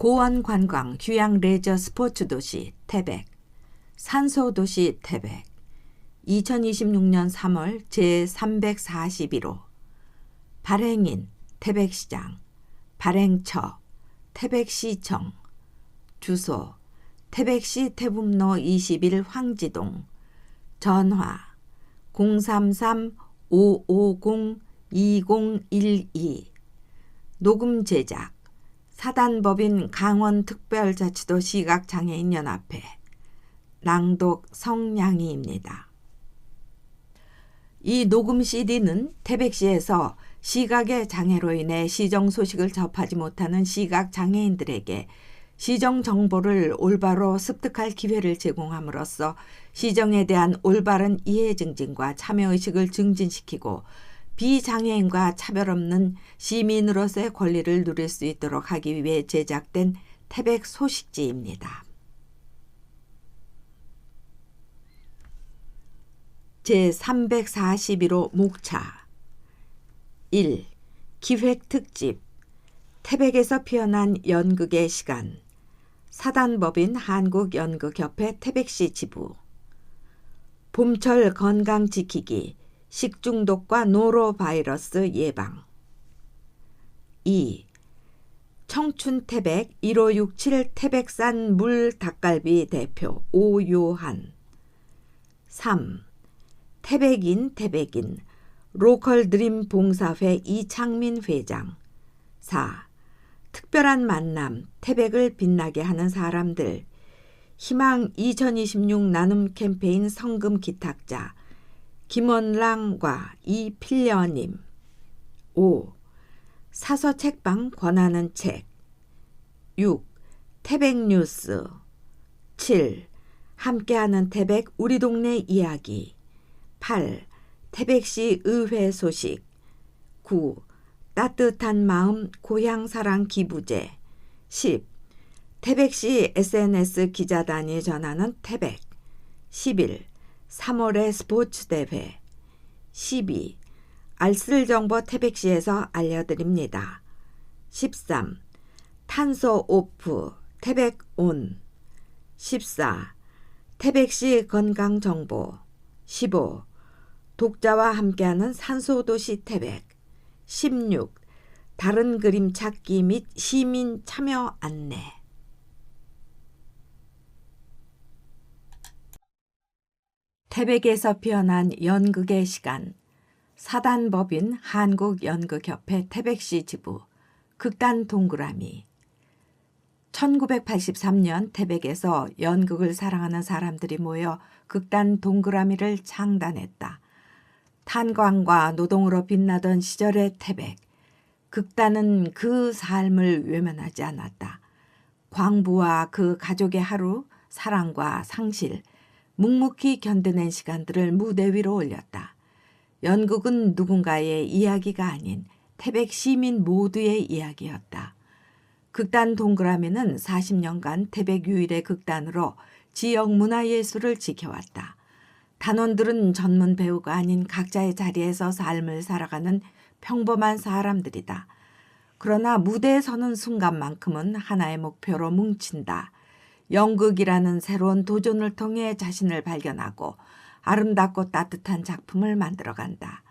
고원 관광 휴양 레저 스포츠 도시 태백, 산소 도시 태백, 2026년 3월 제341호, 발행인 태백시장, 발행처 태백시청, 주소 태백시 태북로 21 황지동, 전화 033-550-2012, 녹음 제작 사단법인 강원특별자치도 시각장애인연합회, 낭독 성량희입니다. 이 녹음 CD는 태백시에서 시각의 장애로 인해 시정 소식을 접하지 못하는 시각장애인들에게 시정 정보를 올바로 습득할 기회를 제공함으로써 시정에 대한 올바른 이해 증진과 참여의식을 증진시키고 비장애인과 차별 없는 시민으로서의 권리를 누릴 수 있도록 하기 위해 제작된 태백 소식지입니다. 제341호 목차 1. 기획특집 태백에서 피어난 연극의 시간, 사단법인 한국연극협회 태백시 지부, 봄철 건강 지키기, 식중독과 노로바이러스 예방. 2. 청춘 태백 1567 태백산 물 닭갈비 대표 오요한. 3. 태백인 로컬 드림 봉사회 이창민 회장. 4. 특별한 만남 태백을 빛나게 하는 사람들, 희망 2026 나눔 캠페인 성금 기탁자 김원랑과 이필려님. 5. 사서 책방 권하는 책. 6. 태백뉴스. 7. 함께하는 태백 우리 동네 이야기. 8. 태백시 의회 소식. 9. 따뜻한 마음 고향사랑 기부제. 10. 태백시 SNS 기자단이 전하는 태백. 11. 3월의 스포츠 대회. 12. 알쓸정보 태백시에서 알려드립니다. 13. 탄소 오프 태백온. 14. 태백시 건강정보. 15. 독자와 함께하는 산소도시 태백. 16. 다른 그림 찾기 및 시민 참여 안내. 태백에서 피어난 연극의 시간, 사단법인 한국연극협회 태백시 지부, 극단 동그라미. 1983년 태백에서 연극을 사랑하는 사람들이 모여 극단 동그라미를 창단했다. 탄광과 노동으로 빛나던 시절의 태백, 극단은 그 삶을 외면하지 않았다. 광부와 그 가족의 하루, 사랑과 상실, 묵묵히 견뎌낸 시간들을 무대 위로 올렸다. 연극은 누군가의 이야기가 아닌 태백 시민 모두의 이야기였다. 극단 동그라미는 40년간 태백 유일의 극단으로 지역 문화예술을 지켜왔다. 단원들은 전문 배우가 아닌 각자의 자리에서 삶을 살아가는 평범한 사람들이다. 그러나 무대에 서는 순간만큼은 하나의 목표로 뭉친다. 연극이라는 새로운 도전을 통해 자신을 발견하고 아름답고 따뜻한 작품을 만들어간다.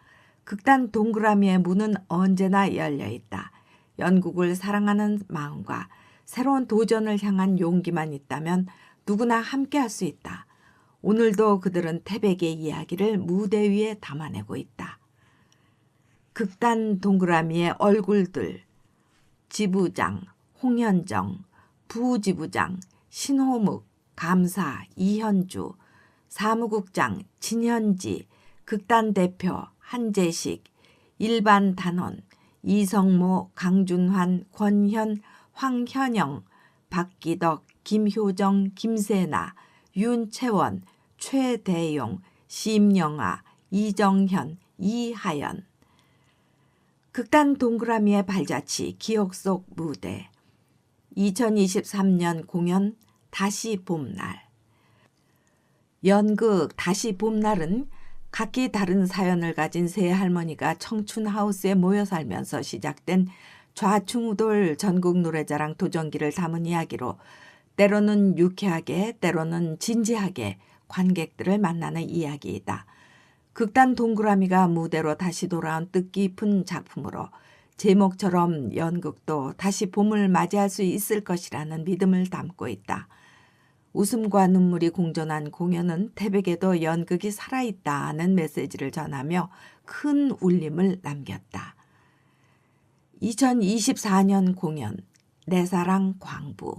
극단 동그라미의 문은 언제나 열려있다. 연극을 사랑하는 마음과 새로운 도전을 향한 용기만 있다면 누구나 함께할 수 있다. 오늘도 그들은 태백의 이야기를 무대 위에 담아내고 있다. 극단 동그라미의 얼굴들, 지부장 홍현정, 부지부장 신호묵, 감사 이현주, 사무국장 진현지, 극단 대표 한재식, 일반 단원 이성모, 강준환, 권현, 황현영, 박기덕, 김효정, 김세나, 윤채원, 최대용, 심영아, 이정현, 이하연. 극단 동그라미의 발자취 기억 속 무대. 2023년 공연 다시 봄날. 연극 다시 봄날은 각기 다른 사연을 가진 세 할머니가 청춘하우스에 모여 살면서 시작된 좌충우돌 전국 노래자랑 도전기를 담은 이야기로 때로는 유쾌하게 때로는 진지하게 관객들을 만나는 이야기이다. 극단 동그라미가 무대로 다시 돌아온 뜻깊은 작품으로 제목처럼 연극도 다시 봄을 맞이할 수 있을 것이라는 믿음을 담고 있다. 웃음과 눈물이 공존한 공연은 태백에도 연극이 살아있다는 메시지를 전하며 큰 울림을 남겼다. 2024년 공연 내 사랑 광부.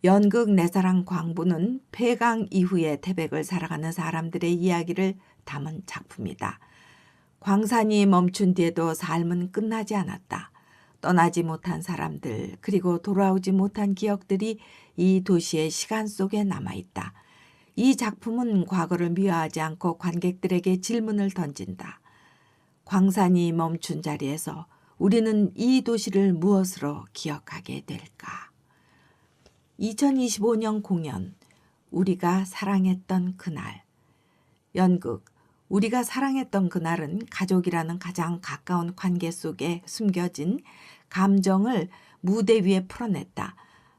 연극 내 사랑 광부는 폐강 이후에 태백을 살아가는 사람들의 이야기를 담은 작품이다. 광산이 멈춘 뒤에도 삶은 끝나지 않았다. 떠나지 못한 사람들 그리고 돌아오지 못한 기억들이 이 도시의 시간 속에 남아있다. 이 작품은 과거를 미화하지 않고 관객들에게 질문을 던진다. 광산이 멈춘 자리에서 우리는 이 도시를 무엇으로 기억하게 될까? 2025년 공연 우리가 사랑했던 그날. 연극 우리가 사랑했던 그날은 가족이라는 가장 가까운 관계 속에 숨겨진 감정을 무대 위에 풀어냈다.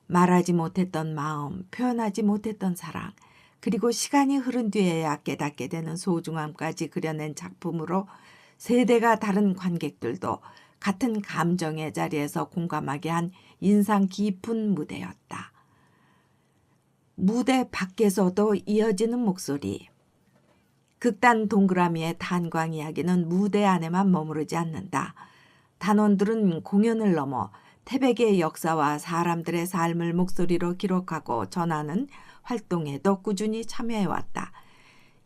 말하지 못했던 마음, 표현하지 못했던 사랑, 그리고 시간이 흐른 뒤에야 깨닫게 되는 소중함까지 그려낸 작품으로 세대가 다른 관객들도 같은 감정의 자리에서 공감하게 한 인상 깊은 무대였다. 무대 밖에서도 이어지는 목소리. 극단 동그라미의 탄광 이야기는 무대 안에만 머무르지 않는다. 단원들은 공연을 넘어 태백의 역사와 사람들의 삶을 목소리로 기록하고 전하는 활동에도 꾸준히 참여해왔다.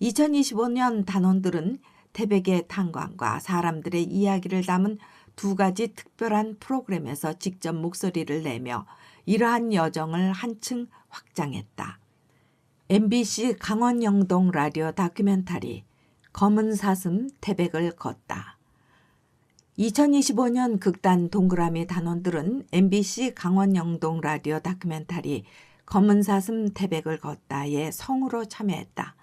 2025년 단원들은 태백의 탄광과 사람들의 이야기를 담은 두 가지 특별한 프로그램에서 직접 목소리를 내며 이러한 여정을 한층 확장했다. MBC 강원 영동 라디오 다큐멘터리 검은 사슴 태백을 걷다. 2025년 극단 동그라미 단원들은 MBC 강원 영동 라디오 다큐멘터리 검은 사슴 태백을 걷다에 성우로 참여했다.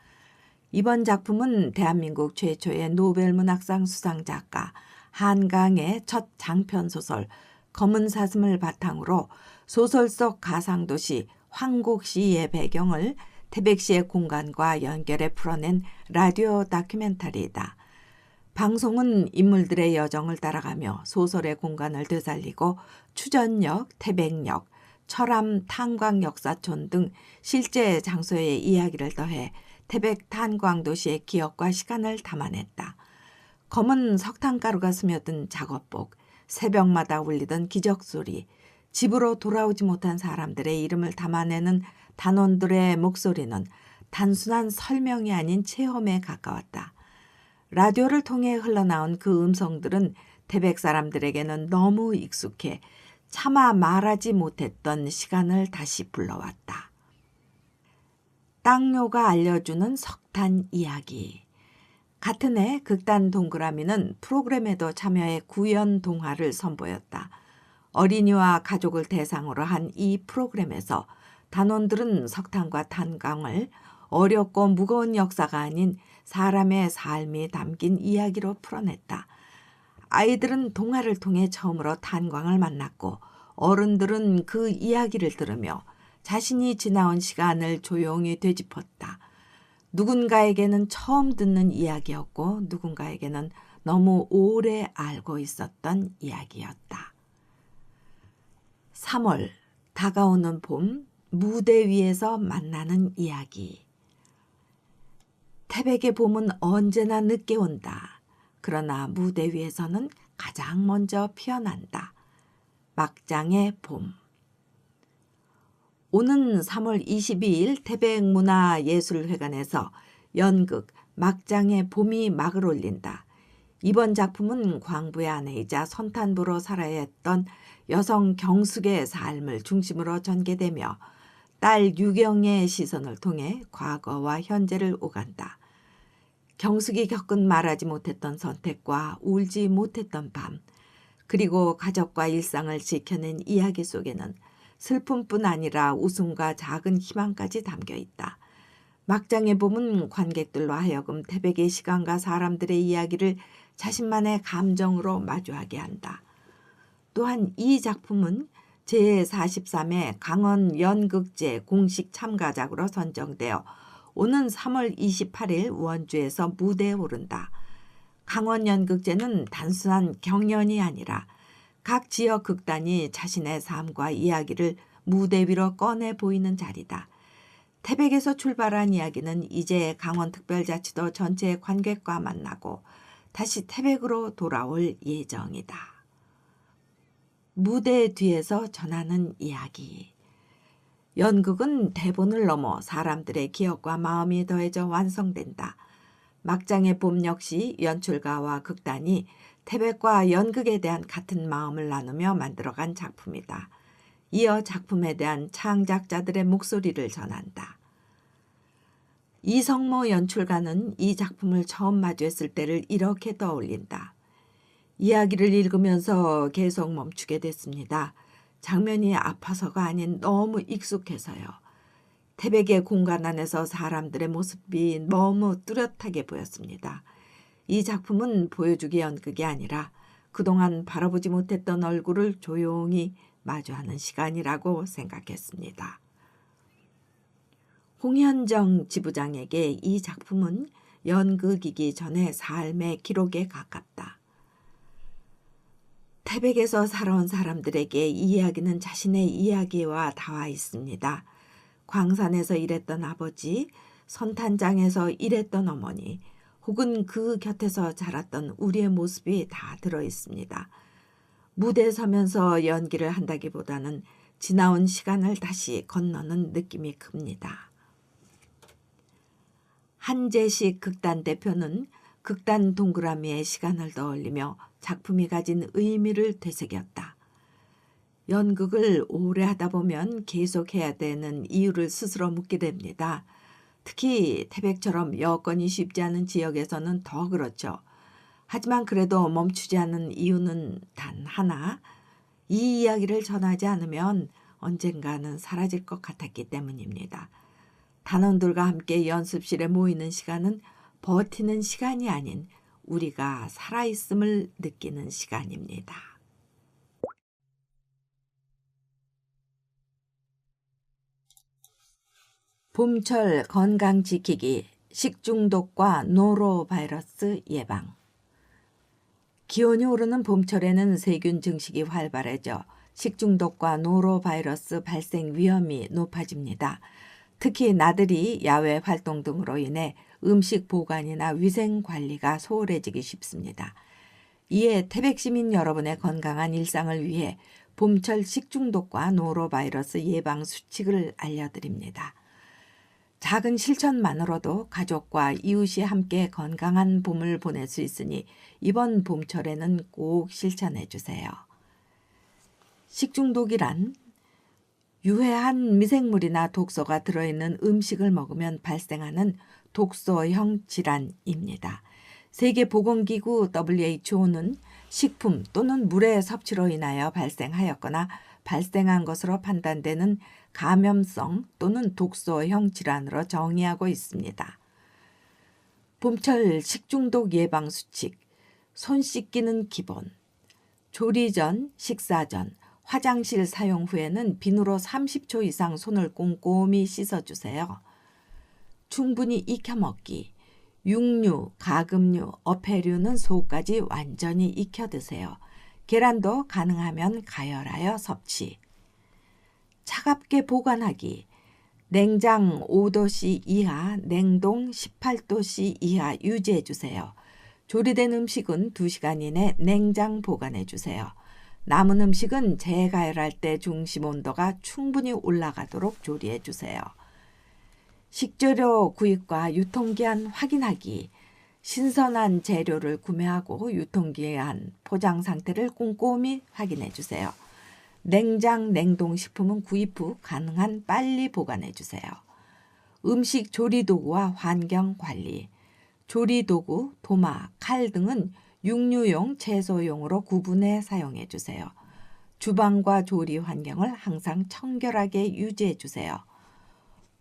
이번 작품은 대한민국 최초의 노벨문학상 수상 작가 한강의 첫 장편소설 검은 사슴을 바탕으로 소설 속 가상도시 황곡시의 배경을 태백시의 공간과 연결해 풀어낸 라디오 다큐멘터리이다. 방송은 인물들의 여정을 따라가며 소설의 공간을 되살리고 추전역, 태백역, 철암 탄광역사촌 등 실제 장소의 이야기를 더해 태백 탄광도시의 기억과 시간을 담아냈다. 검은 석탄가루가 스며든 작업복, 새벽마다 울리던 기적소리, 집으로 돌아오지 못한 사람들의 이름을 담아내는 단원들의 목소리는 단순한 설명이 아닌 체험에 가까웠다. 라디오를 통해 흘러나온 그 음성들은 태백 사람들에게는 너무 익숙해 차마 말하지 못했던 시간을 다시 불러왔다. 땅요가 알려주는 석탄 이야기. 같은 해 극단 동그라미는 프로그램에도 참여해 구연 동화를 선보였다. 어린이와 가족을 대상으로 한 이 프로그램에서 단원들은 석탄과 탄광을 어렵고 무거운 역사가 아닌 사람의 삶이 담긴 이야기로 풀어냈다. 아이들은 동화를 통해 처음으로 탄광을 만났고 어른들은 그 이야기를 들으며 자신이 지나온 시간을 조용히 되짚었다. 누군가에게는 처음 듣는 이야기였고 누군가에게는 너무 오래 알고 있었던 이야기였다. 3월 다가오는 봄 무대 위에서 만나는 이야기. 태백의 봄은 언제나 늦게 온다. 그러나 무대 위에서는 가장 먼저 피어난다. 막장의 봄. 오는 3월 22일 태백문화예술회관에서 연극 막장의 봄이 막을 올린다. 이번 작품은 광부의 아내이자 선탄부로 살아야 했던 여성 경숙의 삶을 중심으로 전개되며 딸 유경의 시선을 통해 과거와 현재를 오간다. 경숙이 겪은 말하지 못했던 선택과 울지 못했던 밤, 그리고 가족과 일상을 지켜낸 이야기 속에는 슬픔뿐 아니라 웃음과 작은 희망까지 담겨 있다. 막장의 봄은 관객들로 하여금 태백의 시간과 사람들의 이야기를 자신만의 감정으로 마주하게 한다. 또한 이 작품은 제43회 강원 연극제 공식 참가작으로 선정되어 오는 3월 28일 원주에서 무대에 오른다. 강원 연극제는 단순한 경연이 아니라 각 지역 극단이 자신의 삶과 이야기를 무대 위로 꺼내 보이는 자리다. 태백에서 출발한 이야기는 이제 강원특별자치도 전체 관객과 만나고 다시 태백으로 돌아올 예정이다. 무대 뒤에서 전하는 이야기. 연극은 대본을 넘어 사람들의 기억과 마음이 더해져 완성된다. 막장의 봄 역시 연출가와 극단이 태백과 연극에 대한 같은 마음을 나누며 만들어간 작품이다. 이어 작품에 대한 창작자들의 목소리를 전한다. 이성모 연출가는 이 작품을 처음 마주했을 때를 이렇게 떠올린다. 이야기를 읽으면서 계속 멈추게 됐습니다. 장면이 아파서가 아닌 너무 익숙해서요. 태백의 공간 안에서 사람들의 모습이 너무 뚜렷하게 보였습니다. 이 작품은 보여주기 연극이 아니라 그동안 바라보지 못했던 얼굴을 조용히 마주하는 시간이라고 생각했습니다. 홍현정 지부장에게 이 작품은 연극이기 전에 삶의 기록에 가깝다. 태백에서 살아온 사람들에게 이 이야기는 자신의 이야기와 닿아 있습니다. 광산에서 일했던 아버지, 선탄장에서 일했던 어머니, 혹은 그 곁에서 자랐던 우리의 모습이 다 들어있습니다. 무대에 서면서 연기를 한다기보다는 지나온 시간을 다시 건너는 느낌이 큽니다. 한재식 극단 대표는 극단 동그라미에 시간을 떠올리며 작품이 가진 의미를 되새겼다. 연극을 오래 하다 보면 계속해야 되는 이유를 스스로 묻게 됩니다. 특히 태백처럼 여건이 쉽지 않은 지역에서는 더 그렇죠. 하지만 그래도 멈추지 않는 이유는 단 하나, 이 이야기를 전하지 않으면 언젠가는 사라질 것 같았기 때문입니다. 단원들과 함께 연습실에 모이는 시간은 버티는 시간이 아닌 우리가 살아있음을 느끼는 시간입니다. 봄철 건강 지키기, 식중독과 노로바이러스 예방. 기온이 오르는 봄철에는 세균 증식이 활발해져 식중독과 노로바이러스 발생 위험이 높아집니다. 특히 나들이, 야외 활동 등으로 인해 음식 보관이나 위생 관리가 소홀해지기 쉽습니다. 이에 태백 시민 여러분의 건강한 일상을 위해 봄철 식중독과 노로바이러스 예방 수칙을 알려드립니다. 작은 실천만으로도 가족과 이웃이 함께 건강한 봄을 보낼 수 있으니 이번 봄철에는 꼭 실천해 주세요. 식중독이란 유해한 미생물이나 독소가 들어있는 음식을 먹으면 발생하는 독소형 질환입니다. 세계보건기구 WHO는 식품 또는 물의 섭취로 인하여 발생하였거나 발생한 것으로 판단되는 감염성 또는 독소형 질환으로 정의하고 있습니다. 봄철 식중독 예방 수칙, 손 씻기는 기본, 조리 전, 식사 전, 화장실 사용 후에는 비누로 30초 이상 손을 꼼꼼히 씻어주세요. 충분히 익혀 먹기, 육류, 가금류, 어패류는 속까지 완전히 익혀 드세요. 계란도 가능하면 가열하여 섭취. 차갑게 보관하기, 냉장 5도씨 이하, 냉동 18도씨 이하 유지해 주세요. 조리된 음식은 2시간 이내 냉장 보관해 주세요. 남은 음식은 재가열할 때 중심 온도가 충분히 올라가도록 조리해 주세요. 식재료 구입과 유통기한 확인하기, 신선한 재료를 구매하고 유통기한, 포장 상태를 꼼꼼히 확인해 주세요. 냉장, 냉동식품은 구입 후 가능한 빨리 보관해 주세요. 음식 조리도구와 환경관리, 조리도구, 도마, 칼 등은 육류용, 채소용으로 구분해 사용해 주세요. 주방과 조리 환경을 항상 청결하게 유지해 주세요.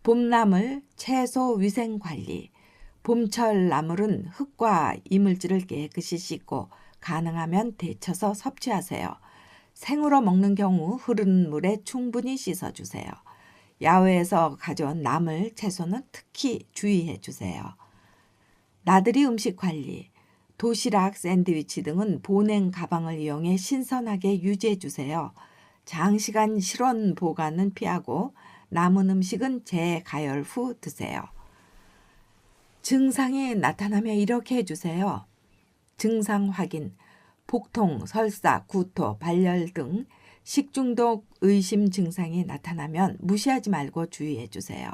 봄나물, 채소 위생관리, 봄철 나물은 흙과 이물질을 깨끗이 씻고 가능하면 데쳐서 섭취하세요. 생으로 먹는 경우 흐르는 물에 충분히 씻어주세요. 야외에서 가져온 나물, 채소는 특히 주의해 주세요. 나들이 음식 관리, 도시락, 샌드위치 등은 보냉 가방을 이용해 신선하게 유지해 주세요. 장시간 실온 보관은 피하고 남은 음식은 재가열 후 드세요. 증상이 나타나면 이렇게 해주세요. 증상 확인, 복통, 설사, 구토, 발열 등 식중독 의심 증상이 나타나면 무시하지 말고 주의해 주세요.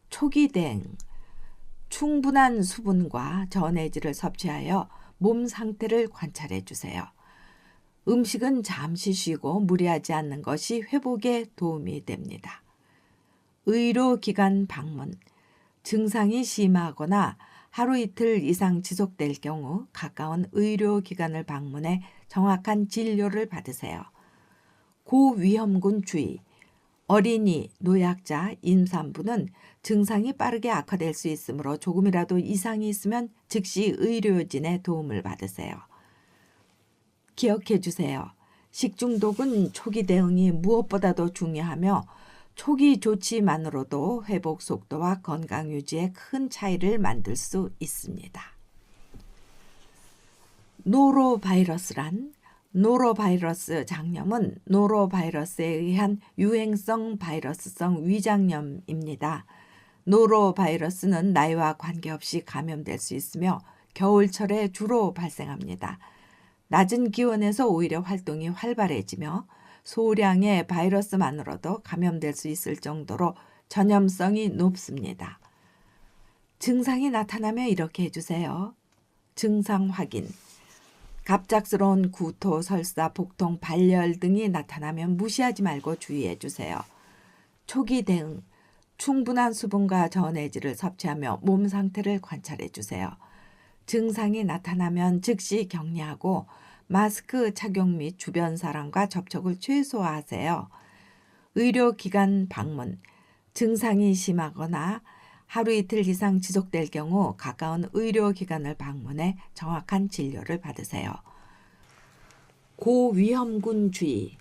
초기 대응, 충분한 수분과 전해질을 섭취하여 몸 상태를 관찰해 주세요. 음식은 잠시 쉬고 무리하지 않는 것이 회복에 도움이 됩니다. 의료기관 방문, 증상이 심하거나 하루 이틀 이상 지속될 경우 가까운 의료기관을 방문해 정확한 진료를 받으세요. 고위험군 주의, 어린이, 노약자, 임산부는 증상이 빠르게 악화될 수 있으므로 조금이라도 이상이 있으면 즉시 의료진의 도움을 받으세요. 기억해 주세요. 식중독은 초기 대응이 무엇보다도 중요하며 초기 조치만으로도 회복 속도와 건강 유지에 큰 차이를 만들 수 있습니다. 노로바이러스란 노로바이러스 장염은 노로바이러스에 의한 유행성 바이러스성 위장염입니다. 노로바이러스는 나이와 관계없이 감염될 수 있으며 겨울철에 주로 발생합니다. 낮은 기온에서 오히려 활동이 활발해지며 소량의 바이러스만으로도 감염될 수 있을 정도로 전염성이 높습니다. 증상이 나타나면 이렇게 해주세요. 증상 확인. 갑작스러운 구토, 설사, 복통, 발열 등이 나타나면 무시하지 말고 주의해 주세요. 초기 대응. 충분한 수분과 전해질을 섭취하며 몸 상태를 관찰해 주세요. 증상이 나타나면 즉시 격리하고 마스크 착용 및 주변 사람과 접촉을 최소화하세요. 의료기관 방문. 증상이 심하거나 하루 이틀 이상 지속될 경우 가까운 의료기관을 방문해 정확한 진료를 받으세요. 고위험군 주의.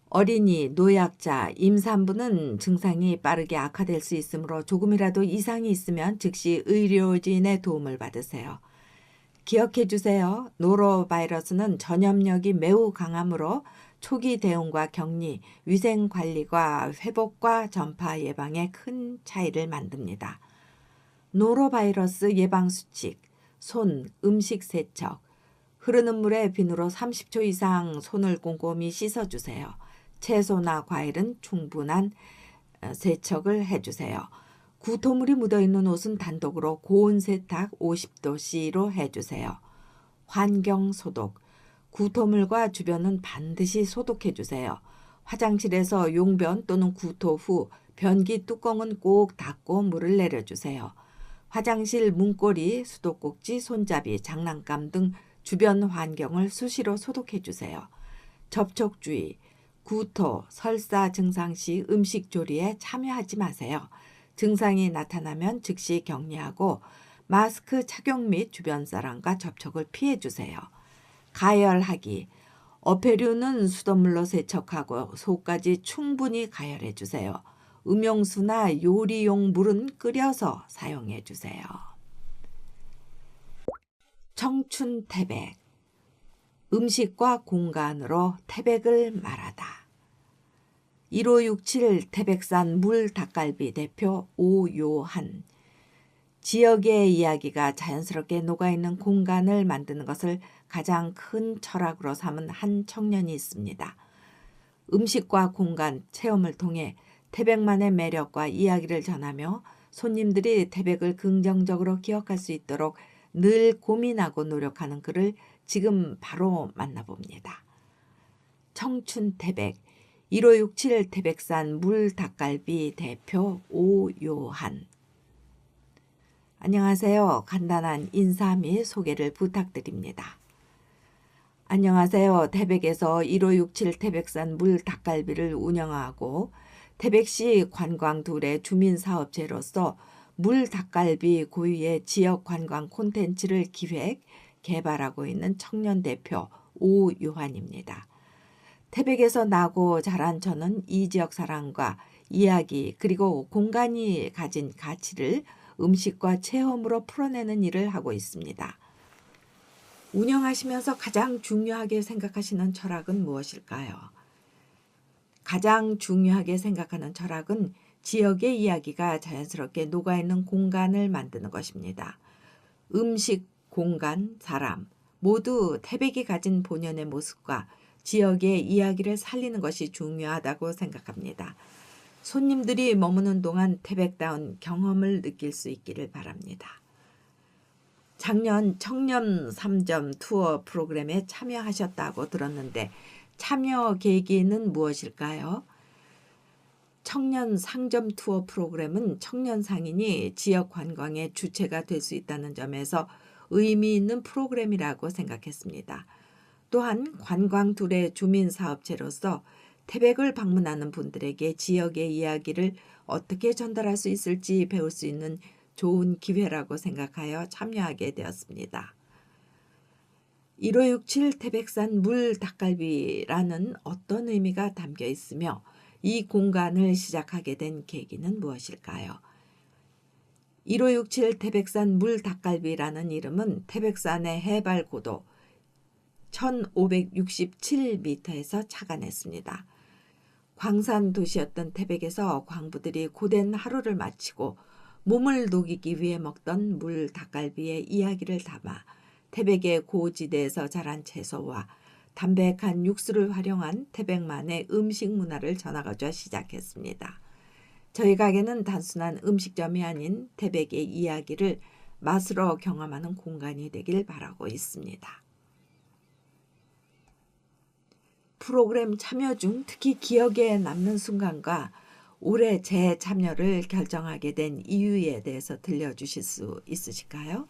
어린이, 노약자, 임산부는 증상이 빠르게 악화될 수 있으므로 조금이라도 이상이 있으면 즉시 의료진의 도움을 받으세요. 기억해 주세요. 노로바이러스는 전염력이 매우 강하므로 초기 대응과 격리, 위생 관리과 회복과 전파 예방에 큰 차이를 만듭니다. 노로바이러스 예방 수칙, 손, 음식 세척, 흐르는 물에 비누로 30초 이상 손을 꼼꼼히 씻어주세요. 채소나 과일은 충분한 세척을 해주세요. 구토물이 묻어있는 옷은 단독으로 고온 세탁 50도씨로 해주세요. 환경 소독, 구토물과 주변은 반드시 소독해주세요. 화장실에서 용변 또는 구토 후 변기 뚜껑은 꼭 닫고 물을 내려주세요. 화장실 문고리, 수도꼭지, 손잡이, 장난감 등 주변 환경을 수시로 소독해주세요. 접촉 주의, 구토, 설사 증상 시 음식 조리에 참여하지 마세요. 증상이 나타나면 즉시 격리하고 마스크 착용 및 주변 사람과 접촉을 피해주세요. 가열하기, 어패류는 수돗물로 세척하고 속까지 충분히 가열해주세요. 음용수나 요리용 물은 끓여서 사용해주세요. 청춘 태백, 음식과 공간으로 태백을 말하다. 1567 태백산 물 닭갈비 대표 오요한. 지역의 이야기가 자연스럽게 녹아있는 공간을 만드는 것을 가장 큰 철학으로 삼은 한 청년이 있습니다. 음식과 공간, 체험을 통해 태백만의 매력과 이야기를 전하며 손님들이 태백을 긍정적으로 기억할 수 있도록 늘 고민하고 노력하는 그를 지금 바로 만나봅니다. 청춘 태백, 1567 태백산 물 닭갈비 대표 오요한. 안녕하세요. 간단한 인사 및 소개를 부탁드립니다. 안녕하세요. 태백에서 1567 태백산 물 닭갈비를 운영하고 태백시 관광둘의 주민사업체로서 물 닭갈비 고유의 지역 관광 콘텐츠를 기획, 개발하고 있는 청년 대표 오요한입니다. 태백에서 나고 자란 저는 이 지역 사람과 이야기 그리고 공간이 가진 가치를 음식과 체험으로 풀어내는 일을 하고 있습니다. 운영하시면서 가장 중요하게 생각하시는 철학은 무엇일까요? 가장 중요하게 생각하는 철학은 지역의 이야기가 자연스럽게 녹아있는 공간을 만드는 것입니다. 음식, 공간, 사람 모두 태백이 가진 본연의 모습과 지역의 이야기를 살리는 것이 중요하다고 생각합니다. 손님들이 머무는 동안 태백다운 경험을 느낄 수 있기를 바랍니다. 작년 청년 3점 투어 프로그램에 참여하셨다고 들었는데 참여 계기는 무엇일까요? 청년 상점 투어 프로그램은 청년 상인이 지역 관광의 주체가 될 수 있다는 점에서 의미 있는 프로그램이라고 생각했습니다. 또한 관광둘의 주민사업체로서 태백을 방문하는 분들에게 지역의 이야기를 어떻게 전달할 수 있을지 배울 수 있는 좋은 기회라고 생각하여 참여하게 되었습니다. 1567 태백산 물닭갈비라는 어떤 의미가 담겨 있으며 이 공간을 시작하게 된 계기는 무엇일까요? 1567 태백산 물닭갈비라는 이름은 태백산의 해발 고도 1567m에서 착안했습니다. 광산 도시였던 태백에서 광부들이 고된 하루를 마치고 몸을 녹이기 위해 먹던 물 닭갈비의 이야기를 담아 태백의 고지대에서 자란 채소와 담백한 육수를 활용한 태백만의 음식 문화를 전하고자 시작했습니다. 저희 가게는 단순한 음식점이 아닌 태백의 이야기를 맛으로 경험하는 공간이 되길 바라고 있습니다. 프로그램 참여 중 특히 기억에 남는 순간과 올해 재참여를 결정하게 된 이유에 대해서 들려주실 수 있으실까요?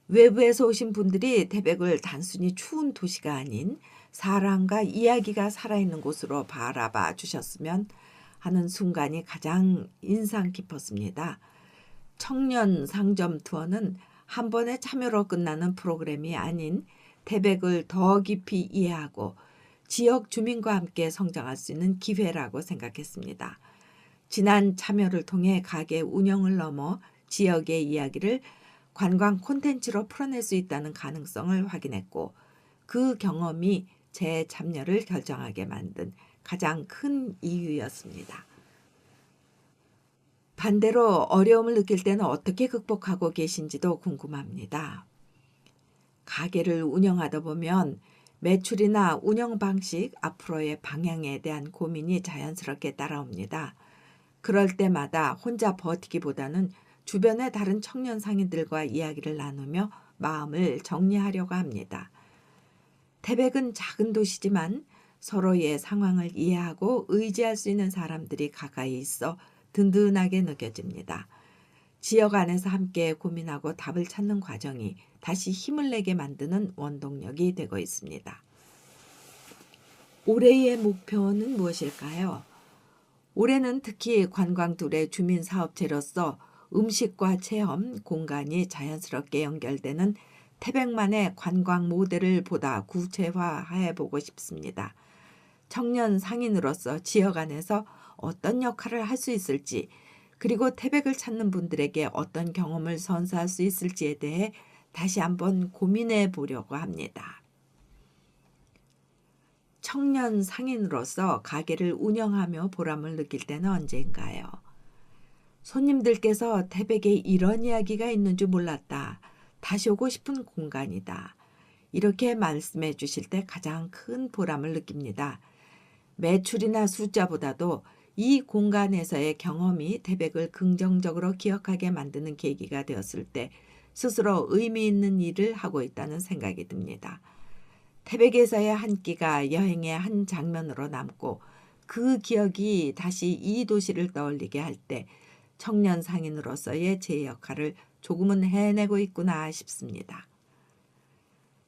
외부에서 오신 분들이 태백을 단순히 추운 도시가 아닌 사랑과 이야기가 살아있는 곳으로 바라봐 주셨으면 하는 순간이 가장 인상 깊었습니다. 청년 상점 투어는 한 번의 참여로 끝나는 프로그램이 아닌 태백을 더 깊이 이해하고 지역 주민과 함께 성장할 수 있는 기회라고 생각했습니다. 지난 참여를 통해 가게 운영을 넘어 지역의 이야기를 관광 콘텐츠로 풀어낼 수 있다는 가능성을 확인했고 그 경험이 제 참여를 결정하게 만든 가장 큰 이유였습니다. 반대로 어려움을 느낄 때는 어떻게 극복하고 계신지도 궁금합니다. 가게를 운영하다 보면 매출이나 운영 방식, 앞으로의 방향에 대한 고민이 자연스럽게 따라옵니다. 그럴 때마다 혼자 버티기보다는 주변의 다른 청년 상인들과 이야기를 나누며 마음을 정리하려고 합니다. 태백은 작은 도시지만 서로의 상황을 이해하고 의지할 수 있는 사람들이 가까이 있어 든든하게 느껴집니다. 지역 안에서 함께 고민하고 답을 찾는 과정이 다시 힘을 내게 만드는 원동력이 되고 있습니다. 올해의 목표는 무엇일까요? 올해는 특히 관광둘의 주민사업체로서 음식과 체험, 공간이 자연스럽게 연결되는 태백만의 관광 모델을 보다 구체화해 보고 싶습니다. 청년 상인으로서 지역 안에서 어떤 역할을 할 수 있을지 그리고 태백을 찾는 분들에게 어떤 경험을 선사할 수 있을지에 대해 다시 한번 고민해 보려고 합니다. 청년 상인으로서 가게를 운영하며 보람을 느낄 때는 언제인가요? 손님들께서 태백에 이런 이야기가 있는 줄 몰랐다. 다시 오고 싶은 공간이다. 이렇게 말씀해 주실 때 가장 큰 보람을 느낍니다. 매출이나 숫자보다도 이 공간에서의 경험이 태백을 긍정적으로 기억하게 만드는 계기가 되었을 때 스스로 의미 있는 일을 하고 있다는 생각이 듭니다. 태백에서의 한 끼가 여행의 한 장면으로 남고 그 기억이 다시 이 도시를 떠올리게 할 때 청년 상인으로서의 제 역할을 조금은 해내고 있구나 싶습니다.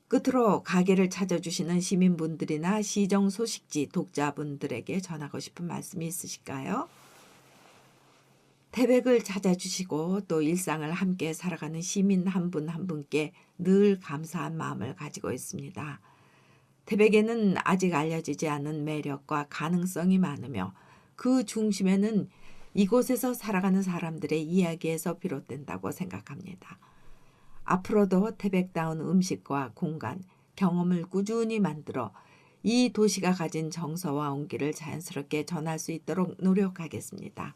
끝으로 가게를 찾아주시는 시민분들이나 시정 소식지 독자분들에게 전하고 싶은 말씀이 있으실까요? 태백을 찾아주시고 또 일상을 함께 살아가는 시민 한 분 한 분께 늘 감사한 마음을 가지고 있습니다. 태백에는 아직 알려지지 않은 매력과 가능성이 많으며 그 중심에는 이곳에서 살아가는 사람들의 이야기에서 비롯된다고 생각합니다. 앞으로도 태백다운 음식과 공간, 경험을 꾸준히 만들어 이 도시가 가진 정서와 온기를 자연스럽게 전할 수 있도록 노력하겠습니다.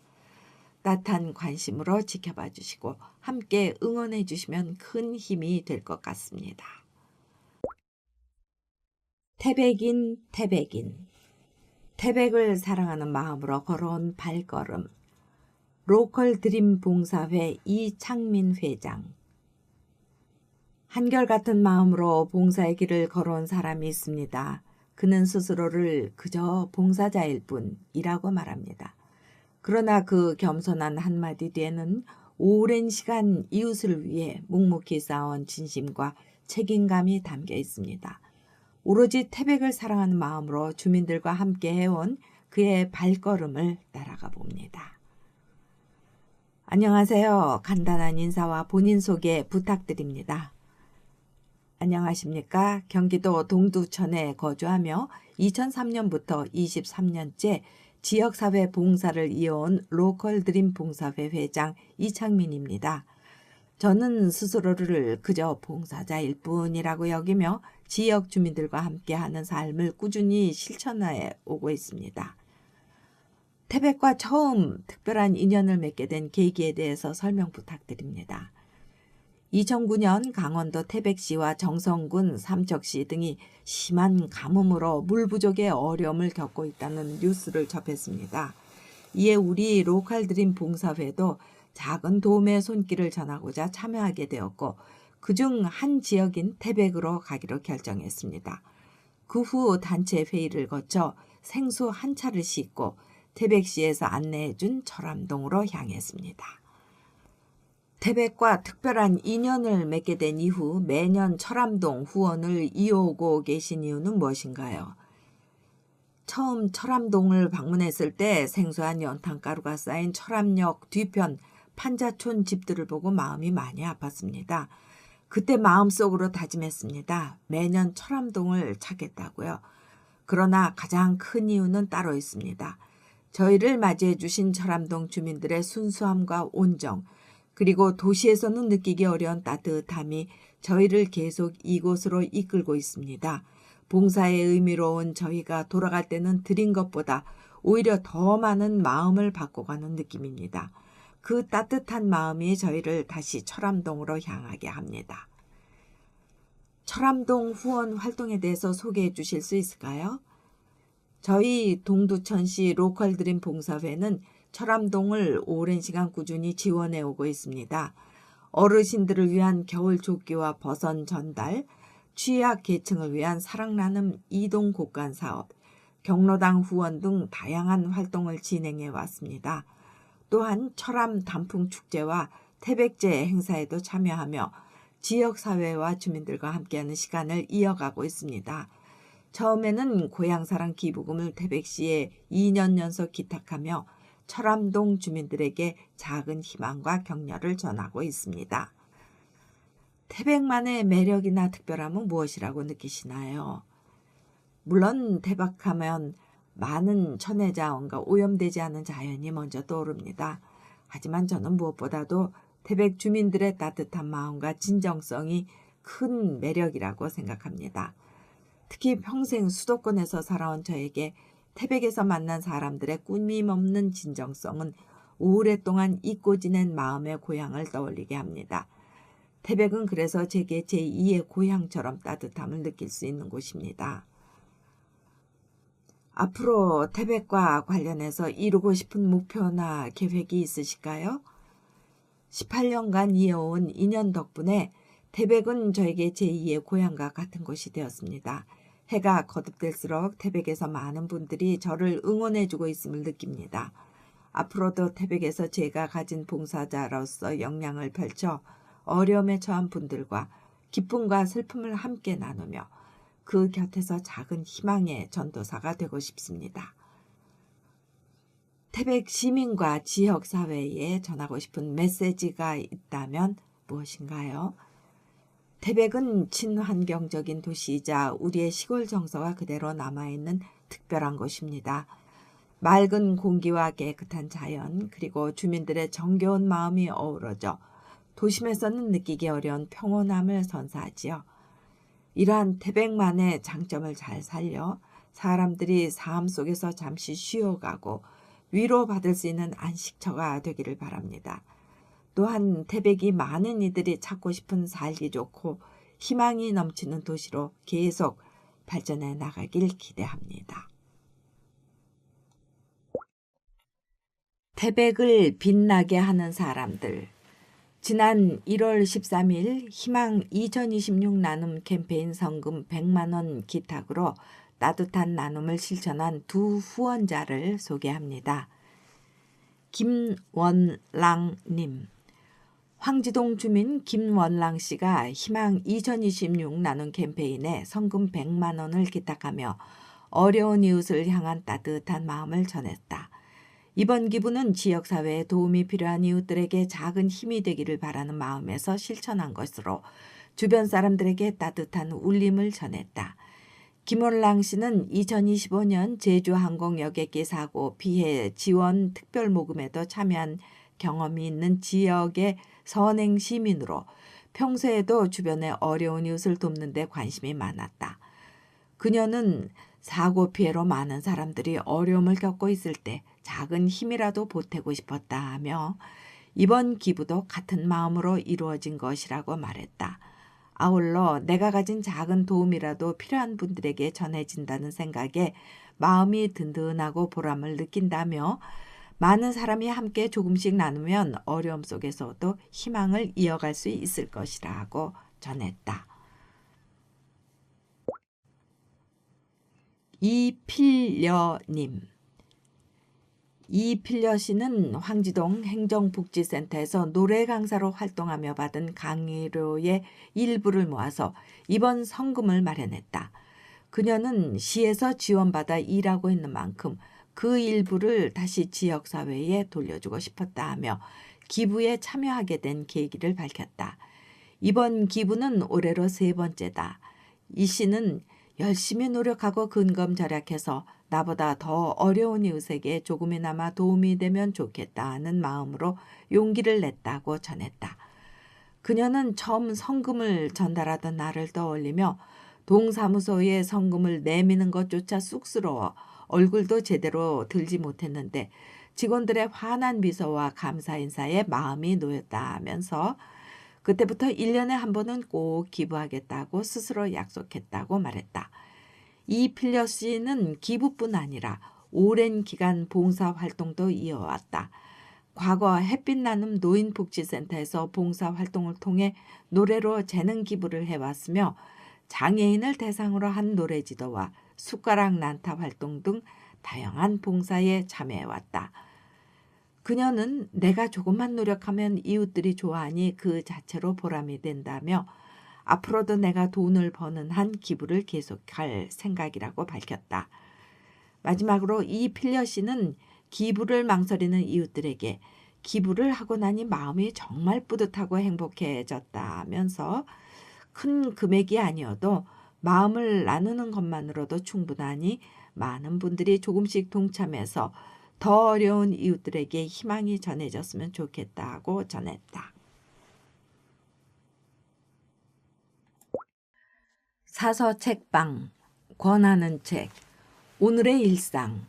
따뜻한 관심으로 지켜봐 주시고 함께 응원해 주시면 큰 힘이 될 것 같습니다. 태백인 태백을 사랑하는 마음으로 걸어온 발걸음 로컬 드림 봉사회 이창민 회장. 한결같은 마음으로 봉사의 길을 걸어온 사람이 있습니다. 그는 스스로를 그저 봉사자일 뿐이라고 말합니다. 그러나 그 겸손한 한마디 뒤에는 오랜 시간 이웃을 위해 묵묵히 쌓아온 진심과 책임감이 담겨 있습니다. 오로지 태백을 사랑하는 마음으로 주민들과 함께 해온 그의 발걸음을 따라가 봅니다. 안녕하세요. 간단한 인사와 본인 소개 부탁드립니다. 안녕하십니까. 경기도 동두천에 거주하며 2003년부터 23년째 지역사회 봉사를 이어온 로컬 드림 봉사회 회장 이창민입니다. 저는 스스로를 그저 봉사자일 뿐이라고 여기며 지역 주민들과 함께하는 삶을 꾸준히 실천해 오고 있습니다. 태백과 처음 특별한 인연을 맺게 된 계기에 대해서 설명 부탁드립니다. 2009년 강원도 태백시와 정성군, 삼척시 등이 심한 가뭄으로 물 부족의 어려움을 겪고 있다는 뉴스를 접했습니다. 이에 우리 로컬 드림 봉사회도 작은 도움의 손길을 전하고자 참여하게 되었고 그중 한 지역인 태백으로 가기로 결정했습니다. 그 후 단체 회의를 거쳐 생수 한 차를 싣고 태백시에서 안내해준 철암동으로 향했습니다. 태백과 특별한 인연을 맺게 된 이후 매년 철암동 후원을 이어오고 계신 이유는 무엇인가요? 처음 철암동을 방문했을 때 생소한 연탄가루가 쌓인 철암역 뒤편 판자촌 집들을 보고 마음이 많이 아팠습니다. 그때 마음속으로 다짐했습니다. 매년 철암동을 찾겠다고요. 그러나 가장 큰 이유는 따로 있습니다. 저희를 맞이해 주신 철암동 주민들의 순수함과 온정, 그리고 도시에서는 느끼기 어려운 따뜻함이 저희를 계속 이곳으로 이끌고 있습니다. 봉사의 의미로 온 저희가 돌아갈 때는 드린 것보다 오히려 더 많은 마음을 받고 가는 느낌입니다. 그 따뜻한 마음이 저희를 다시 철암동으로 향하게 합니다. 철암동 후원 활동에 대해서 소개해 주실 수 있을까요? 저희 동두천시 로컬 드림 봉사회는 철암동을 오랜 시간 꾸준히 지원해 오고 있습니다. 어르신들을 위한 겨울 조끼와 버선 전달, 취약 계층을 위한 사랑나눔 이동 곳간 사업, 경로당 후원 등 다양한 활동을 진행해 왔습니다. 또한 철암 단풍 축제와 태백제 행사에도 참여하며 지역사회와 주민들과 함께하는 시간을 이어가고 있습니다. 처음에는 고향사랑 기부금을 태백시에 2년 연속 기탁하며 철암동 주민들에게 작은 희망과 격려를 전하고 있습니다. 태백만의 매력이나 특별함은 무엇이라고 느끼시나요? 물론 태백하면 많은 천혜자원과 오염되지 않은 자연이 먼저 떠오릅니다. 하지만 저는 무엇보다도 태백 주민들의 따뜻한 마음과 진정성이 큰 매력이라고 생각합니다. 특히 평생 수도권에서 살아온 저에게 태백에서 만난 사람들의 꾸밈없는 진정성은 오랫동안 잊고 지낸 마음의 고향을 떠올리게 합니다. 태백은 그래서 제게 제2의 고향처럼 따뜻함을 느낄 수 있는 곳입니다. 앞으로 태백과 관련해서 이루고 싶은 목표나 계획이 있으실까요? 18년간 이어온 인연 덕분에 태백은 저에게 제2의 고향과 같은 곳이 되었습니다. 해가 거듭될수록 태백에서 많은 분들이 저를 응원해주고 있음을 느낍니다. 앞으로도 태백에서 제가 가진 봉사자로서 역량을 펼쳐 어려움에 처한 분들과 기쁨과 슬픔을 함께 나누며 그 곁에서 작은 희망의 전도사가 되고 싶습니다. 태백 시민과 지역사회에 전하고 싶은 메시지가 있다면 무엇인가요? 태백은 친환경적인 도시이자 우리의 시골 정서가 그대로 남아있는 특별한 곳입니다. 맑은 공기와 깨끗한 자연, 그리고 주민들의 정겨운 마음이 어우러져 도심에서는 느끼기 어려운 평온함을 선사하지요. 이러한 태백만의 장점을 잘 살려 사람들이 삶 속에서 잠시 쉬어가고 위로받을 수 있는 안식처가 되기를 바랍니다. 또한 태백이 많은 이들이 찾고 싶은 살기 좋고 희망이 넘치는 도시로 계속 발전해 나가길 기대합니다. 태백을 빛나게 하는 사람들. 지난 1월 13일 희망 2026 나눔 캠페인 성금 100만 원 기탁으로 따뜻한 나눔을 실천한 두 후원자를 소개합니다. 김원랑님. 황지동 주민 김원랑 씨가 희망 2026 나눔 캠페인에 성금 100만 원을 기탁하며 어려운 이웃을 향한 따뜻한 마음을 전했다. 이번 기부는 지역사회에 도움이 필요한 이웃들에게 작은 힘이 되기를 바라는 마음에서 실천한 것으로 주변 사람들에게 따뜻한 울림을 전했다. 김원랑 씨는 2025년 제주항공 여객기 사고 피해 지원 특별 모금에도 참여한 경험이 있는 지역의 선행 시민으로 평소에도 주변의 어려운 이웃을 돕는 데 관심이 많았다. 그녀는 사고 피해로 많은 사람들이 어려움을 겪고 있을 때 작은 힘이라도 보태고 싶었다 하며 이번 기부도 같은 마음으로 이루어진 것이라고 말했다. 아울러 내가 가진 작은 도움이라도 필요한 분들에게 전해진다는 생각에 마음이 든든하고 보람을 느낀다며 많은 사람이 함께 조금씩 나누면 어려움 속에서도 희망을 이어갈 수 있을 것이라고 전했다. 이필려님. 이필려 씨는 황지동 행정복지센터에서 노래 강사로 활동하며 받은 강의료의 일부를 모아서 이번 성금을 마련했다. 그녀는 시에서 지원받아 일하고 있는 만큼 그 일부를 다시 지역사회에 돌려주고 싶었다 하며 기부에 참여하게 된 계기를 밝혔다. 이번 기부는 올해로 3번째다. 이 씨는 열심히 노력하고 근검 절약해서 나보다 더 어려운 이웃에게 조금이나마 도움이 되면 좋겠다 하는 마음으로 용기를 냈다고 전했다. 그녀는 처음 성금을 전달하던 날을 떠올리며 동사무소에 성금을 내미는 것조차 쑥스러워 얼굴도 제대로 들지 못했는데 직원들의 환한 미소와 감사 인사에 마음이 놓였다 하면서 그때부터 1년에 한 번은 꼭 기부하겠다고 스스로 약속했다고 말했다. 이필려 씨는 기부뿐 아니라 오랜 기간 봉사활동도 이어왔다. 과거 햇빛 나눔 노인복지센터에서 봉사활동을 통해 노래로 재능 기부를 해왔으며 장애인을 대상으로 한 노래지도와 숟가락 난타 활동 등 다양한 봉사에 참여해왔다. 그녀는 내가 조금만 노력하면 이웃들이 좋아하니 그 자체로 보람이 된다며 앞으로도 내가 돈을 버는 한 기부를 계속할 생각이라고 밝혔다. 마지막으로 이필려 씨는 기부를 망설이는 이웃들에게 기부를 하고 나니 마음이 정말 뿌듯하고 행복해졌다면서 큰 금액이 아니어도 마음을 나누는 것만으로도 충분하니 많은 분들이 조금씩 동참해서 더 어려운 이웃들에게 희망이 전해졌으면 좋겠다고 전했다. 사서 책방, 권하는 책, 오늘의 일상,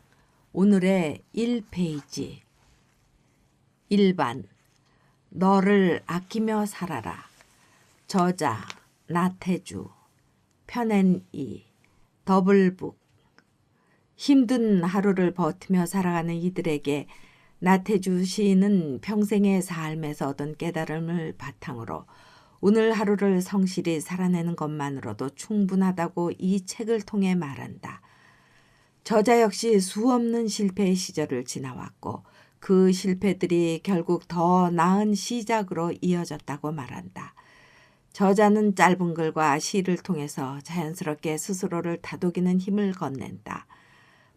오늘의 1페이지. 1반, 너를 아끼며 살아라. 저자, 나태주, 편앤이, 더블북. 힘든 하루를 버티며 살아가는 이들에게 나태주 시인은 평생의 삶에서 얻은 깨달음을 바탕으로 오늘 하루를 성실히 살아내는 것만으로도 충분하다고 이 책을 통해 말한다. 저자 역시 수없는 실패의 시절을 지나왔고 그 실패들이 결국 더 나은 시작으로 이어졌다고 말한다. 저자는 짧은 글과 시를 통해서 자연스럽게 스스로를 다독이는 힘을 건넨다.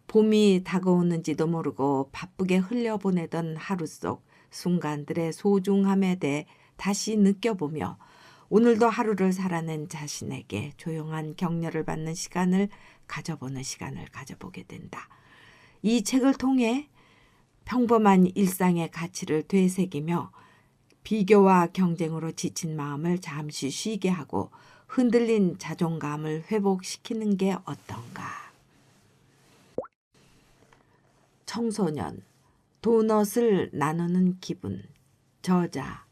봄이 다가오는지도 모르고 바쁘게 흘려보내던 하루 속 순간들의 소중함에 대해 다시 느껴보며 오늘도 하루를 살아낸 자신에게 조용한 격려를 받는 시간을 가져보는 시간을 가져보게 된다. 이 책을 통해 평범한 일상의 가치를 되새기며 비교와 경쟁으로 지친 마음을 잠시 쉬게 하고 흔들린 자존감을 회복시키는 게 어떤가. 청소년, 도넛을 나누는 기분. 저자,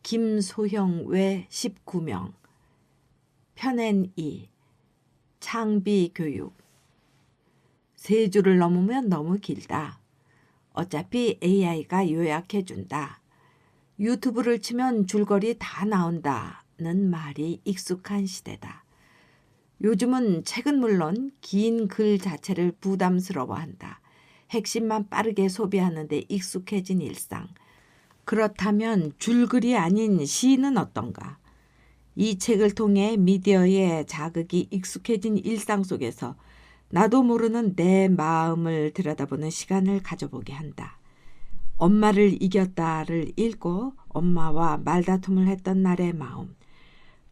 김소형 외 19명. 펴낸 이. 창비교육. 3줄을 넘으면 너무 길다. 어차피 AI가 요약해준다. 유튜브를 치면 줄거리 다 나온다는 말이 익숙한 시대다. 요즘은 책은 물론 긴 글 자체를 부담스러워한다. 핵심만 빠르게 소비하는 데 익숙해진 일상. 그렇다면 줄글이 아닌 시는 어떤가? 이 책을 통해 미디어의 자극이 익숙해진 일상 속에서 나도 모르는 내 마음을 들여다보는 시간을 가져보게 한다. 엄마를 이겼다를 읽고 엄마와 말다툼을 했던 날의 마음,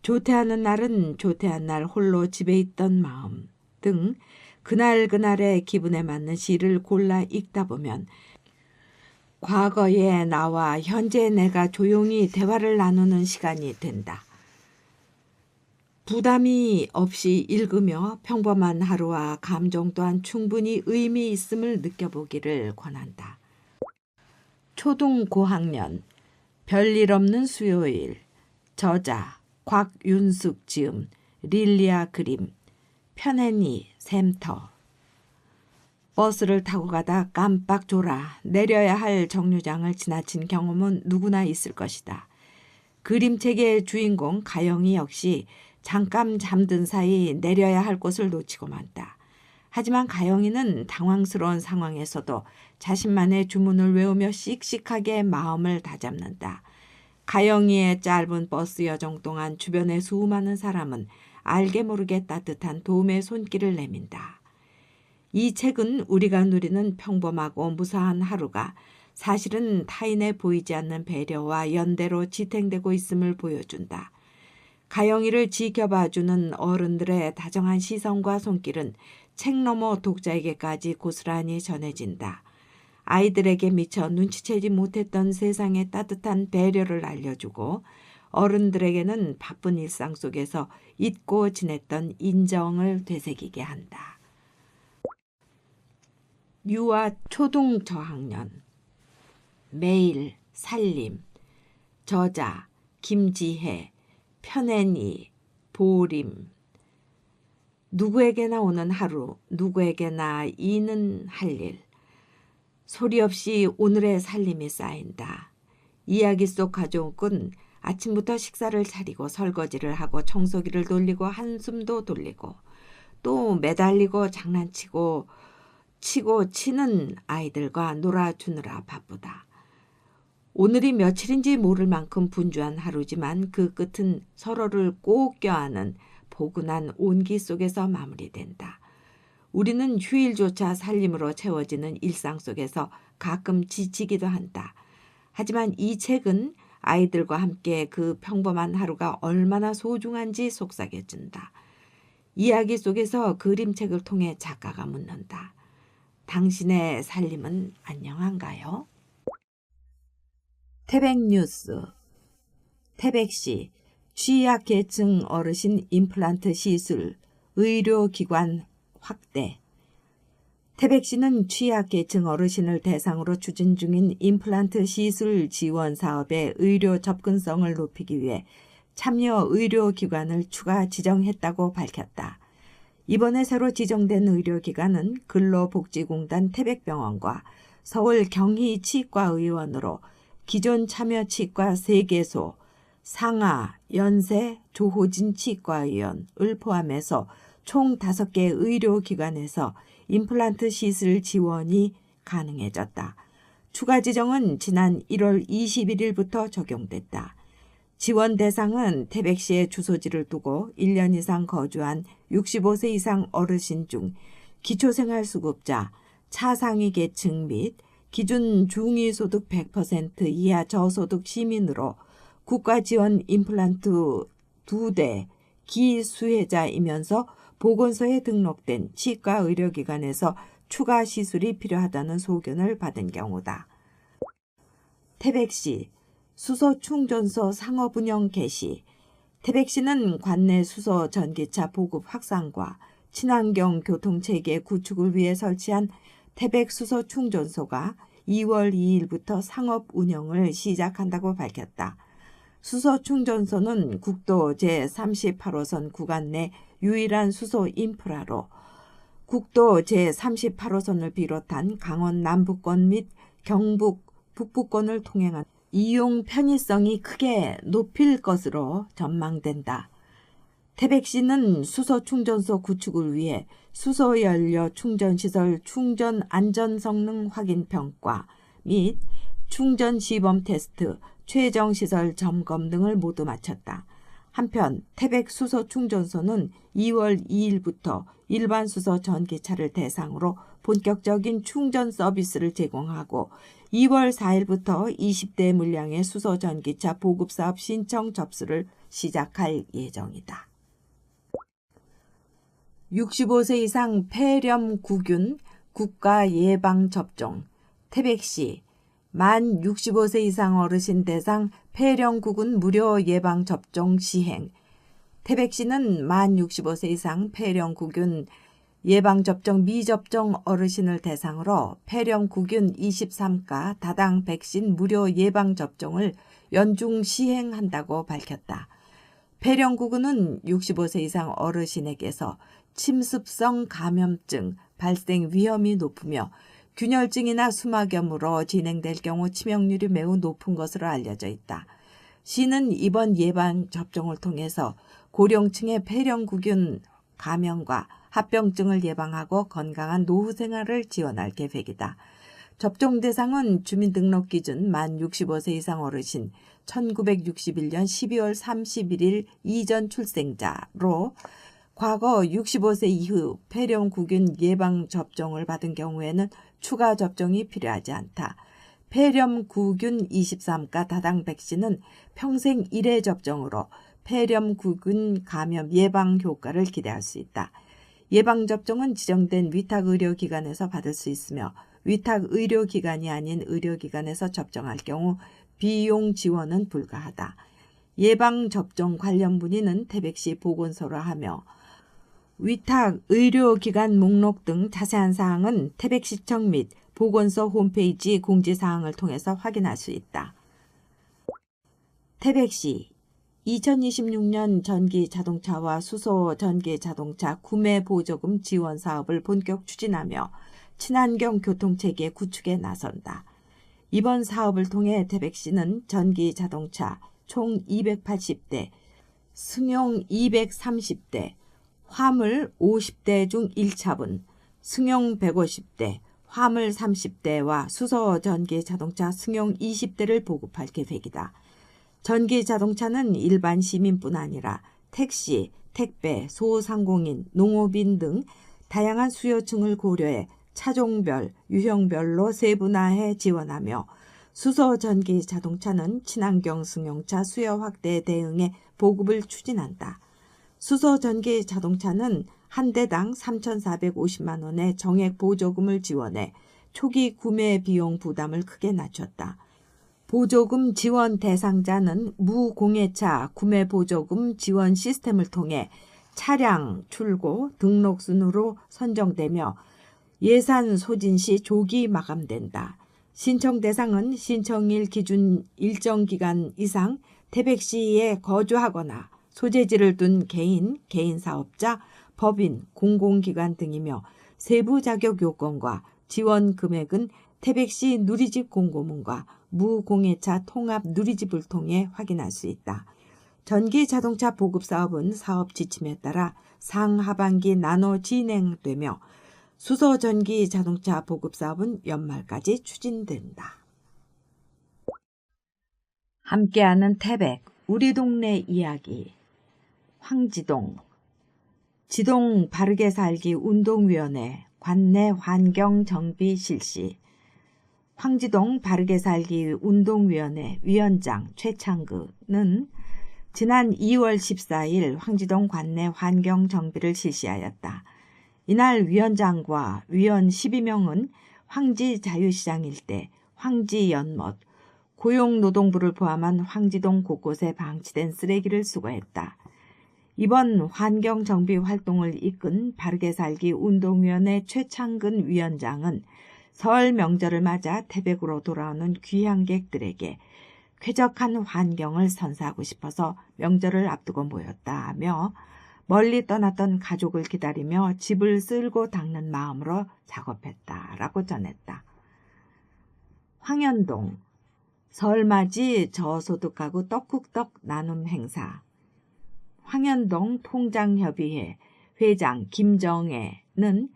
조퇴하는 날은 조퇴한 날 홀로 집에 있던 마음 등 그날그날의 기분에 맞는 시를 골라 읽다 보면 과거의 나와 현재의 내가 조용히 대화를 나누는 시간이 된다. 부담이 없이 읽으며 평범한 하루와 감정 또한 충분히 의미 있음을 느껴보기를 권한다. 초등 고학년, 별일 없는 수요일. 저자, 곽윤숙 지음, 릴리아 그림, 펴낸이 샘터. 버스를 타고 가다 깜빡 졸아 내려야 할 정류장을 지나친 경험은 누구나 있을 것이다. 그림책의 주인공 가영이 역시 잠깐 잠든 사이 내려야 할 곳을 놓치고 만다. 하지만 가영이는 당황스러운 상황에서도 자신만의 주문을 외우며 씩씩하게 마음을 다잡는다. 가영이의 짧은 버스 여정 동안 주변의 수많은 사람은 알게 모르게 따뜻한 도움의 손길을 내민다. 이 책은 우리가 누리는 평범하고 무사한 하루가 사실은 타인에 보이지 않는 배려와 연대로 지탱되고 있음을 보여준다. 가영이를 지켜봐주는 어른들의 다정한 시선과 손길은 책 너머 독자에게까지 고스란히 전해진다. 아이들에게 미처 눈치채지 못했던 세상의 따뜻한 배려를 알려주고 어른들에게는 바쁜 일상 속에서 잊고 지냈던 인정을 되새기게 한다. 유아 초등 저학년, 매일 살림. 저자, 김지혜, 펴낸이, 보림. 누구에게나 오는 하루, 누구에게나 이는 할 일. 소리 없이 오늘의 살림이 쌓인다. 이야기 속 가족은 아침부터 식사를 차리고 설거지를 하고 청소기를 돌리고 한숨도 돌리고 또 매달리고 장난치고 치고 치는 아이들과 놀아주느라 바쁘다. 오늘이 며칠인지 모를 만큼 분주한 하루지만 그 끝은 서로를 꼭 껴안은 포근한 온기 속에서 마무리된다. 우리는 휴일조차 살림으로 채워지는 일상 속에서 가끔 지치기도 한다. 하지만 이 책은 아이들과 함께 그 평범한 하루가 얼마나 소중한지 속삭여준다. 이야기 속에서 그림책을 통해 작가가 묻는다. 당신의 살림은 안녕한가요? 태백뉴스. 태백시 취약계층 어르신 임플란트 시술 의료기관 확대. 태백시는 취약계층 어르신을 대상으로 추진 중인 임플란트 시술 지원 사업의 의료 접근성을 높이기 위해 참여 의료기관을 추가 지정했다고 밝혔다. 이번에 새로 지정된 의료기관은 근로복지공단 태백병원과 서울 경희치과의원으로 기존 참여치과 3개소, 상하, 연세, 조호진 치과의원을 포함해서 총 5개 의료기관에서 임플란트 시술 지원이 가능해졌다. 추가 지정은 지난 1월 21일부터 적용됐다. 지원 대상은 태백시의 주소지를 두고 1년 이상 거주한 65세 이상 어르신 중 기초생활수급자, 차상위 계층 및 기준 중위소득 100% 이하 저소득 시민으로 국가지원 임플란트 2대 기수혜자이면서 보건소에 등록된 치과 의료기관에서 추가 시술이 필요하다는 소견을 받은 경우다. 태백시 수소 충전소 상업 운영 개시. 태백시는 관내 수소 전기차 보급 확산과 친환경 교통체계 구축을 위해 설치한 태백 수소 충전소가 2월 2일부터 상업 운영을 시작한다고 밝혔다. 수소 충전소는 국도 제38호선 구간 내 유일한 수소 인프라로 국도 제38호선을 비롯한 강원 남부권 및 경북 북부권을 통행한 이용 편의성이 크게 높일 것으로 전망된다. 태백시는 수소 충전소 구축을 위해 수소연료 충전시설 충전 안전성능 확인 평가 및 충전 시범 테스트, 최정시설 점검 등을 모두 마쳤다. 한편 태백 수소 충전소는 2월 2일부터 일반 수소 전기차를 대상으로 본격적인 충전 서비스를 제공하고 2월 4일부터 20대 물량의 수소 전기차 보급사업 신청 접수를 시작할 예정이다. 65세 이상 폐렴구균 국가예방접종. 태백시 만 65세 이상 어르신 대상 폐렴구균 무료 예방접종 시행. 태백시는 만 65세 이상 폐렴구균 예방접종 미접종 어르신을 대상으로 폐렴구균 23가 다당 백신 무료 예방접종을 연중 시행한다고 밝혔다. 폐렴구균은 65세 이상 어르신에게서 침습성 감염증 발생 위험이 높으며 균열증이나 수막염으로 진행될 경우 치명률이 매우 높은 것으로 알려져 있다. 시는 이번 예방접종을 통해서 고령층의 폐렴구균 감염과 합병증을 예방하고 건강한 노후 생활을 지원할 계획이다. 접종 대상은 주민등록 기준 만 65세 이상 어르신 1961년 12월 31일 이전 출생자로 과거 65세 이후 폐렴구균 예방접종을 받은 경우에는 추가 접종이 필요하지 않다. 폐렴구균 23가 다당 백신은 평생 1회 접종으로 폐렴구균 감염 예방 효과를 기대할 수 있다. 예방접종은 지정된 위탁의료기관에서 받을 수 있으며 위탁의료기관이 아닌 의료기관에서 접종할 경우 비용 지원은 불가하다. 예방접종 관련 문의는 태백시 보건소로 하며 위탁의료기관 목록 등 자세한 사항은 태백시청 및 보건소 홈페이지 공지사항을 통해서 확인할 수 있다. 태백시 2026년 전기자동차와 수소 전기자동차 구매 보조금 지원 사업을 본격 추진하며 친환경 교통체계 구축에 나선다. 이번 사업을 통해 태백시는 전기자동차 총 280대, 승용 230대, 화물 50대 중 1차분, 승용 150대, 화물 30대와 수소 전기자동차 승용 20대를 보급할 계획이다. 전기자동차는 일반 시민뿐 아니라 택시, 택배, 소상공인, 농업인 등 다양한 수요층을 고려해 차종별, 유형별로 세분화해 지원하며 수소 전기자동차는 친환경 승용차 수요 확대에 대응해 보급을 추진한다. 수소 전기자동차는 한 대당 3,450만 원의 정액 보조금을 지원해 초기 구매 비용 부담을 크게 낮췄다. 보조금 지원 대상자는 무공해차 구매 보조금 지원 시스템을 통해 차량, 출고, 등록 순으로 선정되며 예산 소진 시 조기 마감된다. 신청 대상은 신청일 기준 일정 기간 이상 태백시에 거주하거나 소재지를 둔 개인, 개인사업자, 법인, 공공기관 등이며 세부 자격 요건과 지원 금액은 태백시 누리집 공고문과 무공해차 통합 누리집을 통해 확인할 수 있다. 전기자동차 보급사업은 사업 지침에 따라 상하반기 나눠 진행되며 수소 전기자동차 보급사업은 연말까지 추진된다. 함께하는 태백, 우리 동네 이야기. 황지동, 지동 바르게 살기 운동위원회 관내 환경 정비 실시. 황지동 바르게 살기 운동위원회 위원장 최창근은 지난 2월 14일 황지동 관내 환경정비를 실시하였다. 이날 위원장과 위원 12명은 황지 자유시장 일대, 황지 연못, 고용노동부를 포함한 황지동 곳곳에 방치된 쓰레기를 수거했다. 이번 환경정비 활동을 이끈 바르게 살기 운동위원회 최창근 위원장은 설 명절을 맞아 태백으로 돌아오는 귀향객들에게 쾌적한 환경을 선사하고 싶어서 명절을 앞두고 모였다며 멀리 떠났던 가족을 기다리며 집을 쓸고 닦는 마음으로 작업했다라고 전했다. 황현동 설맞이 저소득 가구 떡국떡 나눔 행사. 황현동 통장협의회 회장 김정애는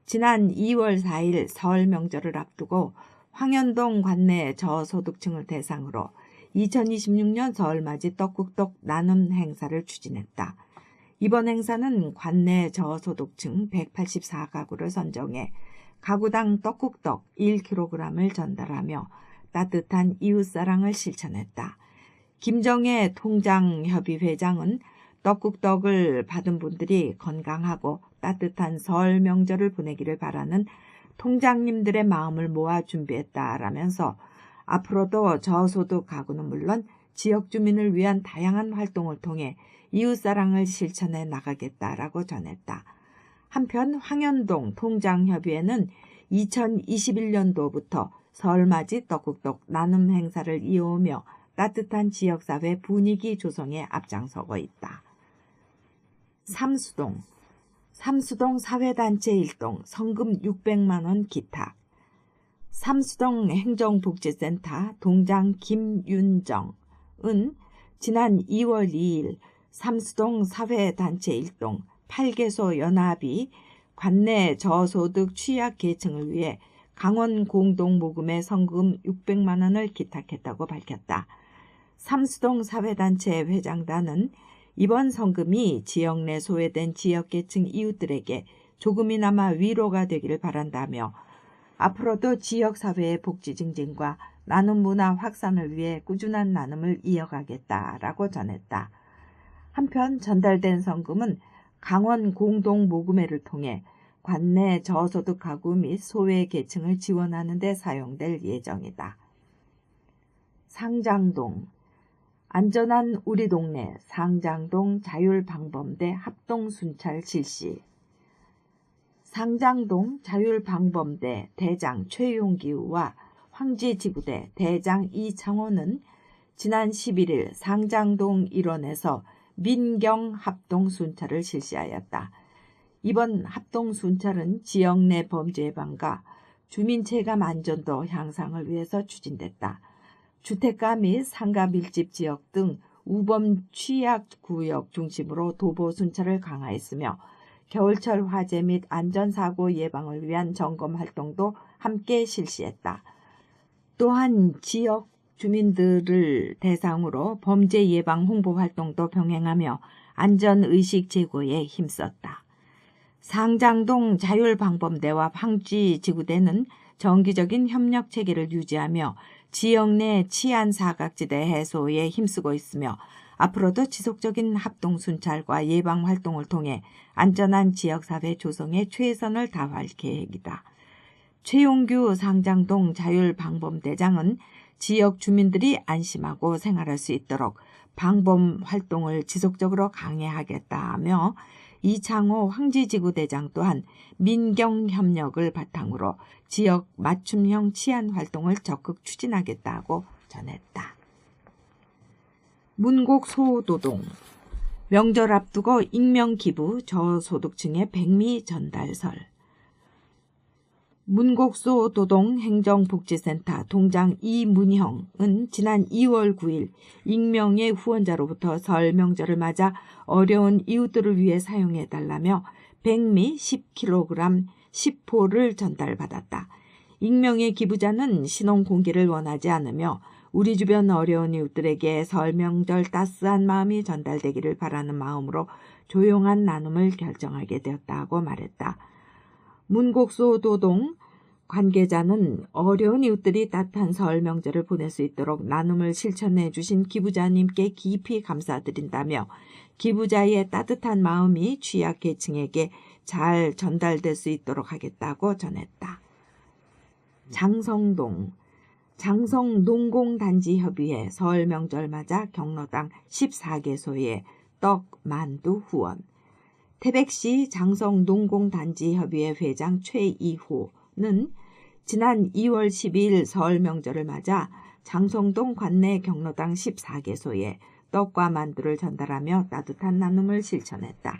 지난 2월 4일 설 명절을 앞두고 황현동 관내 저소득층을 대상으로 2026년 설맞이 떡국떡 나눔 행사를 추진했다. 이번 행사는 관내 저소득층 184가구를 선정해 가구당 떡국떡 1kg을 전달하며 따뜻한 이웃사랑을 실천했다. 김정애 통장협의 회장은 떡국떡을 받은 분들이 건강하고 따뜻한 설 명절을 보내기를 바라는 통장님들의 마음을 모아 준비했다라면서 앞으로도 저소득 가구는 물론 지역 주민을 위한 다양한 활동을 통해 이웃사랑을 실천해 나가겠다라고 전했다. 한편 황현동 통장협의회는 2021년도부터 설맞이 떡국떡 나눔 행사를 이어오며 따뜻한 지역사회 분위기 조성에 앞장서고 있다. 삼수동 사회단체 일동 성금 600만 원 기탁. 삼수동 행정복지센터 동장 김윤정은 지난 2월 2일 삼수동 사회단체 일동 8개소 연합이 관내 저소득 취약계층을 위해 강원 공동모금에 성금 600만 원을 기탁했다고 밝혔다. 삼수동 사회단체 회장단은 이번 성금이 지역 내 소외된 지역계층 이웃들에게 조금이나마 위로가 되기를 바란다며 앞으로도 지역사회의 복지 증진과 나눔 문화 확산을 위해 꾸준한 나눔을 이어가겠다라고 전했다. 한편 전달된 성금은 강원 공동모금회를 통해 관내 저소득 가구 및 소외 계층을 지원하는 데 사용될 예정이다. 상장동 안전한 우리 동네 상장동 자율방범대 합동순찰 실시. 상장동 자율방범대 대장 최용기우와 황지지구대 대장 이창호는 지난 11일 상장동 일원에서 민경 합동순찰을 실시하였다. 이번 합동순찰은 지역 내 범죄 예방과 주민체감 안전도 향상을 위해서 추진됐다. 주택가 및 상가 밀집 지역 등 우범 취약구역 중심으로 도보 순찰을 강화했으며 겨울철 화재 및 안전사고 예방을 위한 점검 활동도 함께 실시했다. 또한 지역 주민들을 대상으로 범죄 예방 홍보 활동도 병행하며 안전의식 제고에 힘썼다. 상장동 자율방범대와 황지지구대는 정기적인 협력 체계를 유지하며 지역 내 치안 사각지대 해소에 힘쓰고 있으며 앞으로도 지속적인 합동순찰과 예방 활동을 통해 안전한 지역사회 조성에 최선을 다할 계획이다. 최용규 상장동 자율방범대장은 지역 주민들이 안심하고 생활할 수 있도록 방범 활동을 지속적으로 강화하겠다며 이창호 황지지구대장 또한 민경 협력을 바탕으로 지역 맞춤형 치안 활동을 적극 추진하겠다고 전했다. 문곡 소도동 명절 앞두고 익명기부 저소득층의 백미 전달설. 문곡소 도동 행정복지센터 동장 이문형은 지난 2월 9일 익명의 후원자로부터 설 명절을 맞아 어려운 이웃들을 위해 사용해달라며 백미 10kg 10포를 전달받았다. 익명의 기부자는 신원 공개를 원하지 않으며 우리 주변 어려운 이웃들에게 설 명절 따스한 마음이 전달되기를 바라는 마음으로 조용한 나눔을 결정하게 되었다고 말했다. 문곡소 도동 관계자는 어려운 이웃들이 따뜻한 설 명절을 보낼 수 있도록 나눔을 실천해 주신 기부자님께 깊이 감사드린다며 기부자의 따뜻한 마음이 취약계층에게 잘 전달될 수 있도록 하겠다고 전했다. 장성농공단지협의회 설 명절 맞아 경로당 14개소에 떡, 만두 후원. 태백시 장성농공단지협의회 회장 최이호는 지난 2월 12일 설 명절을 맞아 장성동 관내 경로당 14개소에 떡과 만두를 전달하며 따뜻한 나눔을 실천했다.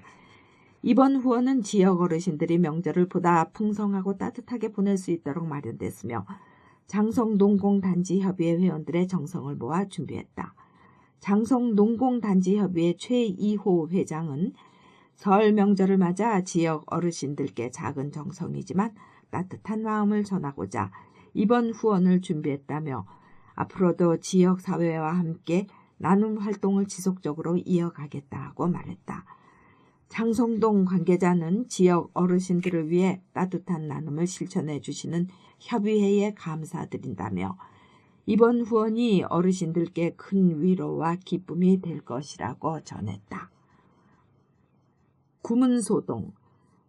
이번 후원은 지역 어르신들이 명절을 보다 풍성하고 따뜻하게 보낼 수 있도록 마련됐으며 장성농공단지협의회 회원들의 정성을 모아 준비했다. 장성농공단지협의회 최이호 회장은 설 명절을 맞아 지역 어르신들께 작은 정성이지만 따뜻한 마음을 전하고자 이번 후원을 준비했다며 앞으로도 지역 사회와 함께 나눔 활동을 지속적으로 이어가겠다고 말했다. 장성동 관계자는 지역 어르신들을 위해 따뜻한 나눔을 실천해 주시는 협의회에 감사드린다며 이번 후원이 어르신들께 큰 위로와 기쁨이 될 것이라고 전했다. 구문소동,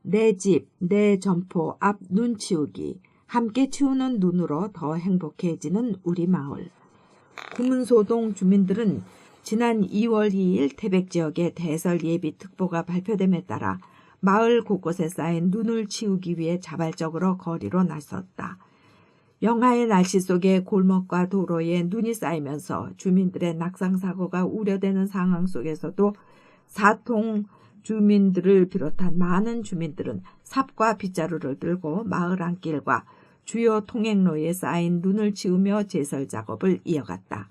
내 집, 내 점포 앞 눈 치우기, 함께 치우는 눈으로 더 행복해지는 우리 마을. 구문소동 주민들은 지난 2월 2일 태백 지역의 대설 예비 특보가 발표됨에 따라 마을 곳곳에 쌓인 눈을 치우기 위해 자발적으로 거리로 나섰다. 영하의 날씨 속에 골목과 도로에 눈이 쌓이면서 주민들의 낙상사고가 우려되는 상황 속에서도 사통 주민들을 비롯한 많은 주민들은 삽과 빗자루를 들고 마을 안길과 주요 통행로에 쌓인 눈을 치우며 제설 작업을 이어갔다.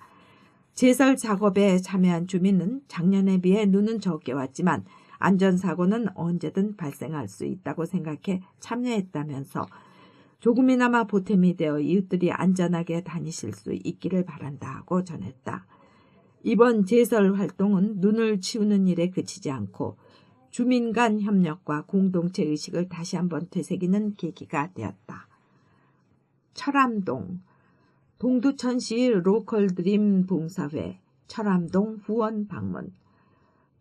제설 작업에 참여한 주민은 작년에 비해 눈은 적게 왔지만 안전사고는 언제든 발생할 수 있다고 생각해 참여했다면서 조금이나마 보탬이 되어 이웃들이 안전하게 다니실 수 있기를 바란다고 전했다. 이번 제설 활동은 눈을 치우는 일에 그치지 않고 주민 간 협력과 공동체 의식을 다시 한번 되새기는 계기가 되었다. 철암동, 동두천시 로컬드림 봉사회, 철암동 후원 방문.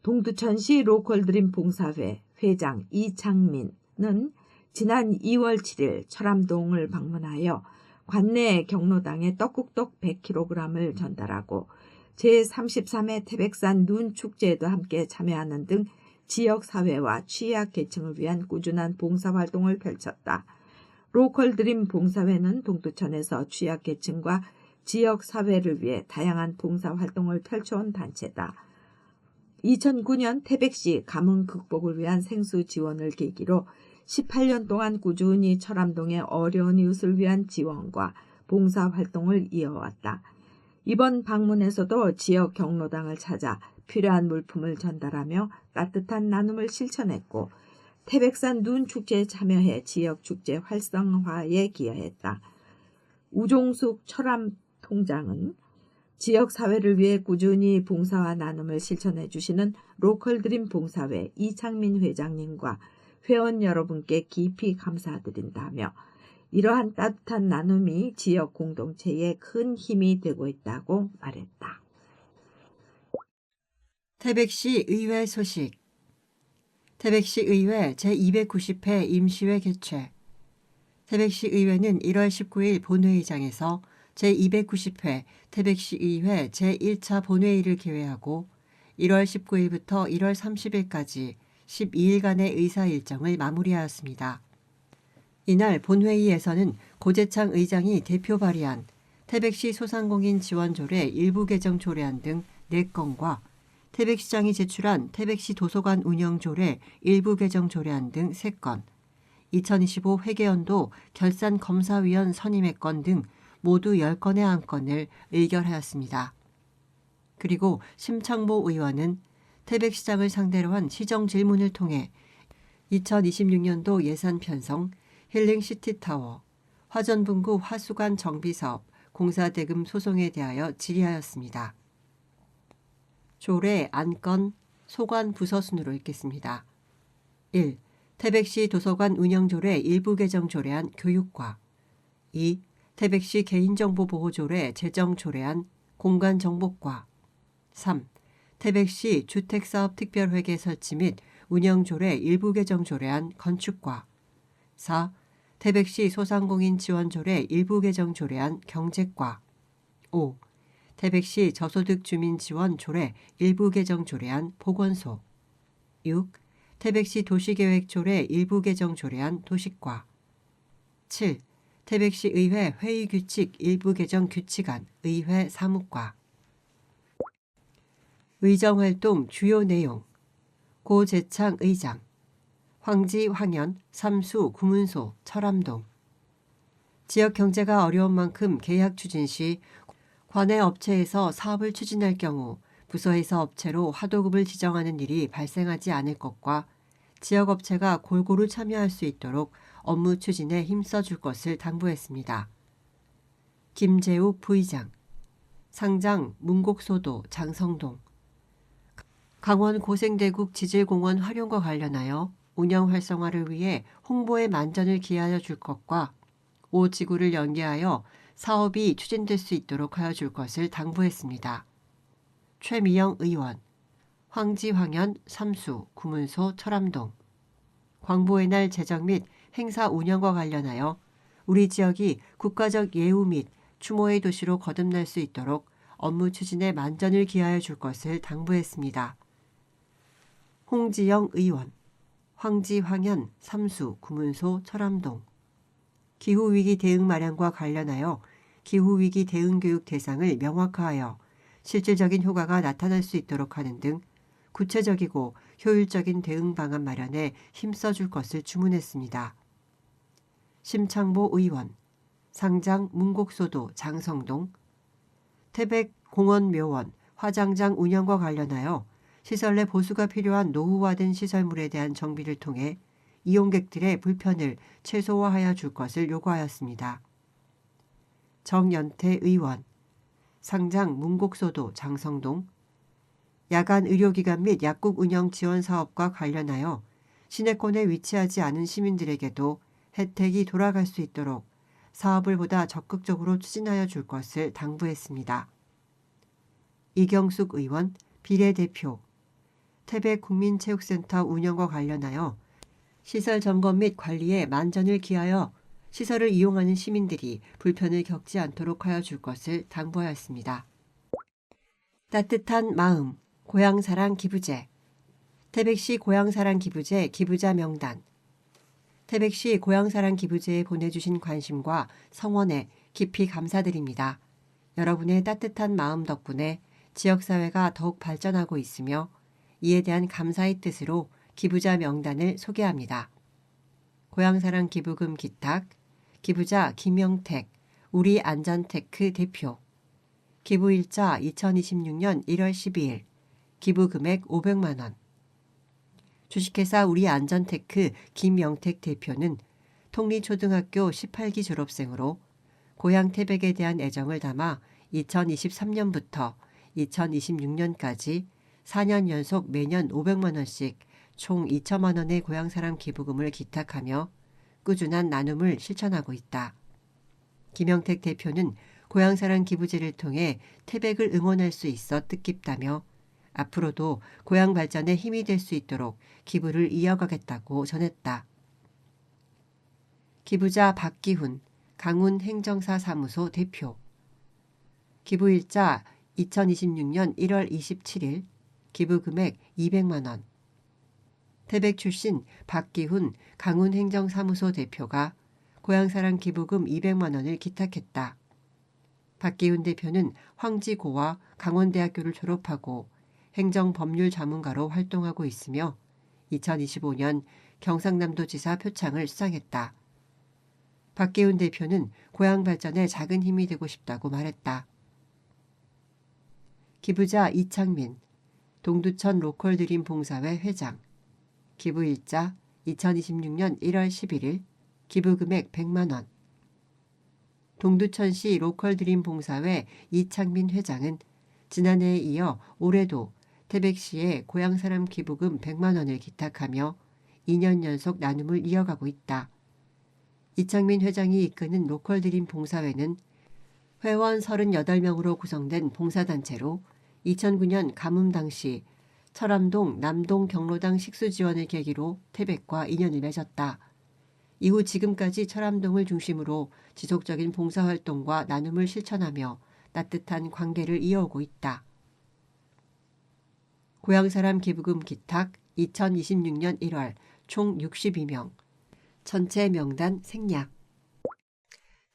동두천시 로컬드림 봉사회 회장 이창민은 지난 2월 7일 철암동을 방문하여 관내 경로당에 떡국떡 100kg을 전달하고 제33회 태백산 눈축제에도 함께 참여하는 등 지역사회와 취약계층을 위한 꾸준한 봉사활동을 펼쳤다. 로컬드림 봉사회는 동두천에서 취약계층과 지역사회를 위해 다양한 봉사활동을 펼쳐온 단체다. 2009년 태백시 가뭄 극복을 위한 생수 지원을 계기로 18년 동안 꾸준히 철암동의 어려운 이웃을 위한 지원과 봉사활동을 이어왔다. 이번 방문에서도 지역 경로당을 찾아 필요한 물품을 전달하며 따뜻한 나눔을 실천했고 태백산 눈축제에 참여해 지역축제 활성화에 기여했다. 우종숙 철암통장은 지역사회를 위해 꾸준히 봉사와 나눔을 실천해 주시는 로컬드림 봉사회 이창민 회장님과 회원 여러분께 깊이 감사드린다며 이러한 따뜻한 나눔이 지역 공동체에 큰 힘이 되고 있다고 말했다. 태백시 의회 소식. 태백시 의회 제290회 임시회 개최. 태백시 의회는 1월 19일 본회의장에서 제290회 태백시 의회 제1차 본회의를 개회하고 1월 19일부터 1월 30일까지 12일간의 의사 일정을 마무리하였습니다. 이날 본회의에서는 고재창 의장이 대표 발의한 태백시 소상공인 지원조례 일부 개정 조례안 등 4건과 태백시장이 제출한 태백시 도서관 운영조례 일부 개정 조례안 등 3건, 2025 회계연도 결산검사위원 선임의 건 등 모두 10건의 안건을 의결하였습니다. 그리고 심창모 의원은 태백시장을 상대로 한 시정질문을 통해 2026년도 예산 편성, 힐링시티타워, 화전분구 화수관 정비사업, 공사대금 소송에 대하여 질의하였습니다. 조례 안건 소관 부서 순으로 읽겠습니다. 1. 태백시 도서관 운영조례 일부 개정 조례안 교육과 2. 태백시 개인정보보호조례 제정 조례안 공간정보과 3. 태백시 주택사업특별회계 설치 및 운영조례 일부 개정 조례안 건축과 4. 태백시 소상공인 지원조례 일부 개정 조례안 경제과 5. 태백시 저소득 주민 지원 조례 일부 개정 조례안 보건소 6. 태백시 도시계획 조례 일부 개정 조례안 도시과 7. 태백시 의회 회의 규칙 일부 개정 규칙안 의회 사무과 의정활동 주요 내용 고재창 의장 황지 황현 삼수 구문소 철암동 지역 경제가 어려운 만큼 계약 추진 시 관내 업체에서 사업을 추진할 경우 부서에서 업체로 하도급을 지정하는 일이 발생하지 않을 것과 지역 업체가 골고루 참여할 수 있도록 업무 추진에 힘써줄 것을 당부했습니다. 김재욱 부의장 상장 문곡소도 장성동 강원 고생대국 지질공원 활용과 관련하여 운영 활성화를 위해 홍보에 만전을 기하여 줄 것과 5지구를 연계하여 사업이 추진될 수 있도록 하여 줄 것을 당부했습니다. 최미영 의원 황지 황현 삼수 구문소 철암동 광보의 날 제정 및 행사 운영과 관련하여 우리 지역이 국가적 예우 및 추모의 도시로 거듭날 수 있도록 업무 추진에 만전을 기하여 줄 것을 당부했습니다. 홍지영 의원 황지 황현 삼수 구문소 철암동 기후위기 대응 마련과 관련하여 기후위기 대응 교육 대상을 명확화하여 실질적인 효과가 나타날 수 있도록 하는 등 구체적이고 효율적인 대응 방안 마련에 힘써줄 것을 주문했습니다. 심창보 의원 상장 문곡소도 장성동 태백 공원묘원 화장장 운영과 관련하여 시설 내 보수가 필요한 노후화된 시설물에 대한 정비를 통해 이용객들의 불편을 최소화하여 줄 것을 요구하였습니다. 정연태 의원 상장 문곡소도 장성동 야간 의료기관 및 약국 운영 지원 사업과 관련하여 시내권에 위치하지 않은 시민들에게도 혜택이 돌아갈 수 있도록 사업을 보다 적극적으로 추진하여 줄 것을 당부했습니다. 이경숙 의원 비례대표 태백국민체육센터 운영과 관련하여 시설 점검 및 관리에 만전을 기하여 시설을 이용하는 시민들이 불편을 겪지 않도록 하여 줄 것을 당부하였습니다. 따뜻한 마음 고향사랑 기부제 태백시 고향사랑 기부제 기부자 명단 태백시 고향사랑 기부제에 보내주신 관심과 성원에 깊이 감사드립니다. 여러분의 따뜻한 마음 덕분에 지역사회가 더욱 발전하고 있으며 이에 대한 감사의 뜻으로 기부자 명단을 소개합니다. 고향사랑 기부금 기탁 기부자 김영택 우리안전테크 대표 기부일자 2026년 1월 12일 기부금액 500만 원 주식회사 우리안전테크 김영택 대표는 통리초등학교 18기 졸업생으로 고향 태백에 대한 애정을 담아 2023년부터 2026년까지 4년 연속 매년 500만 원씩 총 2천만 원의 고향사랑 기부금을 기탁하며 꾸준한 나눔을 실천하고 있다. 김영택 대표는 고향사랑 기부제를 통해 태백을 응원할 수 있어 뜻깊다며 앞으로도 고향 발전에 힘이 될 수 있도록 기부를 이어가겠다고 전했다. 기부자 박기훈 강운 행정사 사무소 대표 기부일자 2026년 1월 27일 기부금액 200만 원 태백 출신 박기훈 강운행정사무소 대표가 고향사랑 기부금 200만 원을 기탁했다. 박기훈 대표는 황지고와 강원대학교를 졸업하고 행정법률 자문가로 활동하고 있으며 2025년 경상남도지사 표창을 수상했다. 박기훈 대표는 고향 발전에 작은 힘이 되고 싶다고 말했다. 기부자 이창민 동두천 로컬드림 봉사회 회장 기부일자 2026년 1월 11일 기부금액 100만 원 동두천시 로컬드림 봉사회 이창민 회장은 지난해에 이어 올해도 태백시에 고향사람 기부금 100만 원을 기탁하며 2년 연속 나눔을 이어가고 있다. 이창민 회장이 이끄는 로컬 드림 봉사회는 회원 38명으로 구성된 봉사단체로 2009년 가뭄 당시 철암동 남동 경로당 식수 지원을 계기로 태백과 인연을 맺었다. 이후 지금까지 철암동을 중심으로 지속적인 봉사활동과 나눔을 실천하며 따뜻한 관계를 이어오고 있다. 고향사람 기부금 기탁 2026년 1월 총 62명. 전체 명단 생략.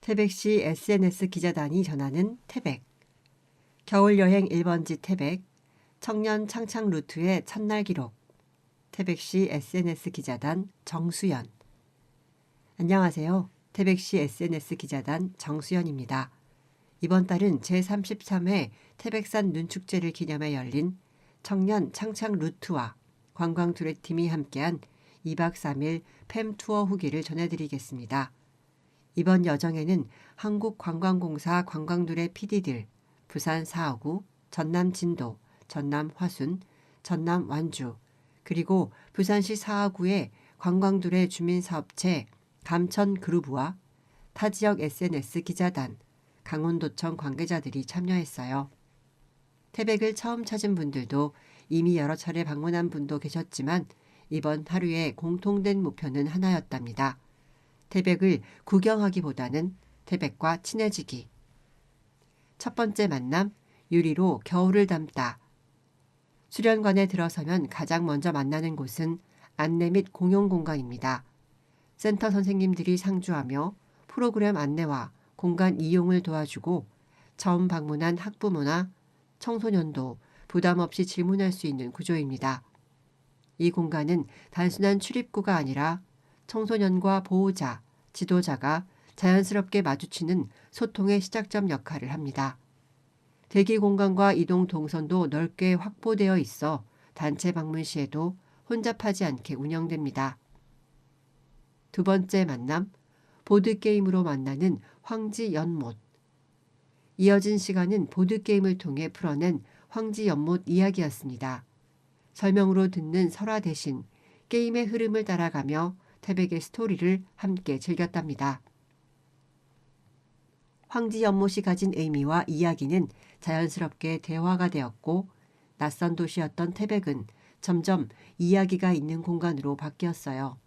태백시 SNS 기자단이 전하는 태백. 겨울여행 1번지 태백. 청년 창창 루트의 첫날 기록. 태백시 SNS 기자단 정수연. 안녕하세요. 태백시 SNS 기자단 정수연입니다. 이번 달은 제33회 태백산 눈축제를 기념해 열린 청년 창창 루트와 관광투레팀이 함께한 2박 3일 팸 투어 후기를 전해드리겠습니다. 이번 여정에는 한국관광공사 관광두레 PD들, 부산 사하구, 전남 진도, 전남 화순, 전남 완주, 그리고 부산시 사하구의 관광두레 주민사업체 감천그루브와 타지역 SNS 기자단, 강원도청 관계자들이 참여했어요. 태백을 처음 찾은 분들도 이미 여러 차례 방문한 분도 계셨지만 이번 하루의 공통된 목표는 하나였답니다. 태백을 구경하기보다는 태백과 친해지기. 첫 번째 만남, 유리로 겨울을 담다. 수련관에 들어서면 가장 먼저 만나는 곳은 안내 및 공용 공간입니다. 센터 선생님들이 상주하며 프로그램 안내와 공간 이용을 도와주고 처음 방문한 학부모나 청소년도 부담 없이 질문할 수 있는 구조입니다. 이 공간은 단순한 출입구가 아니라 청소년과 보호자, 지도자가 자연스럽게 마주치는 소통의 시작점 역할을 합니다. 대기 공간과 이동 동선도 넓게 확보되어 있어 단체 방문 시에도 혼잡하지 않게 운영됩니다. 두 번째 만남, 보드게임으로 만나는 황지 연못. 이어진 시간은 보드게임을 통해 풀어낸 황지 연못 이야기였습니다. 설명으로 듣는 설화 대신 게임의 흐름을 따라가며 태백의 스토리를 함께 즐겼답니다. 황지 연못이 가진 의미와 이야기는 자연스럽게 대화가 되었고 낯선 도시였던 태백은 점점 이야기가 있는 공간으로 바뀌었어요.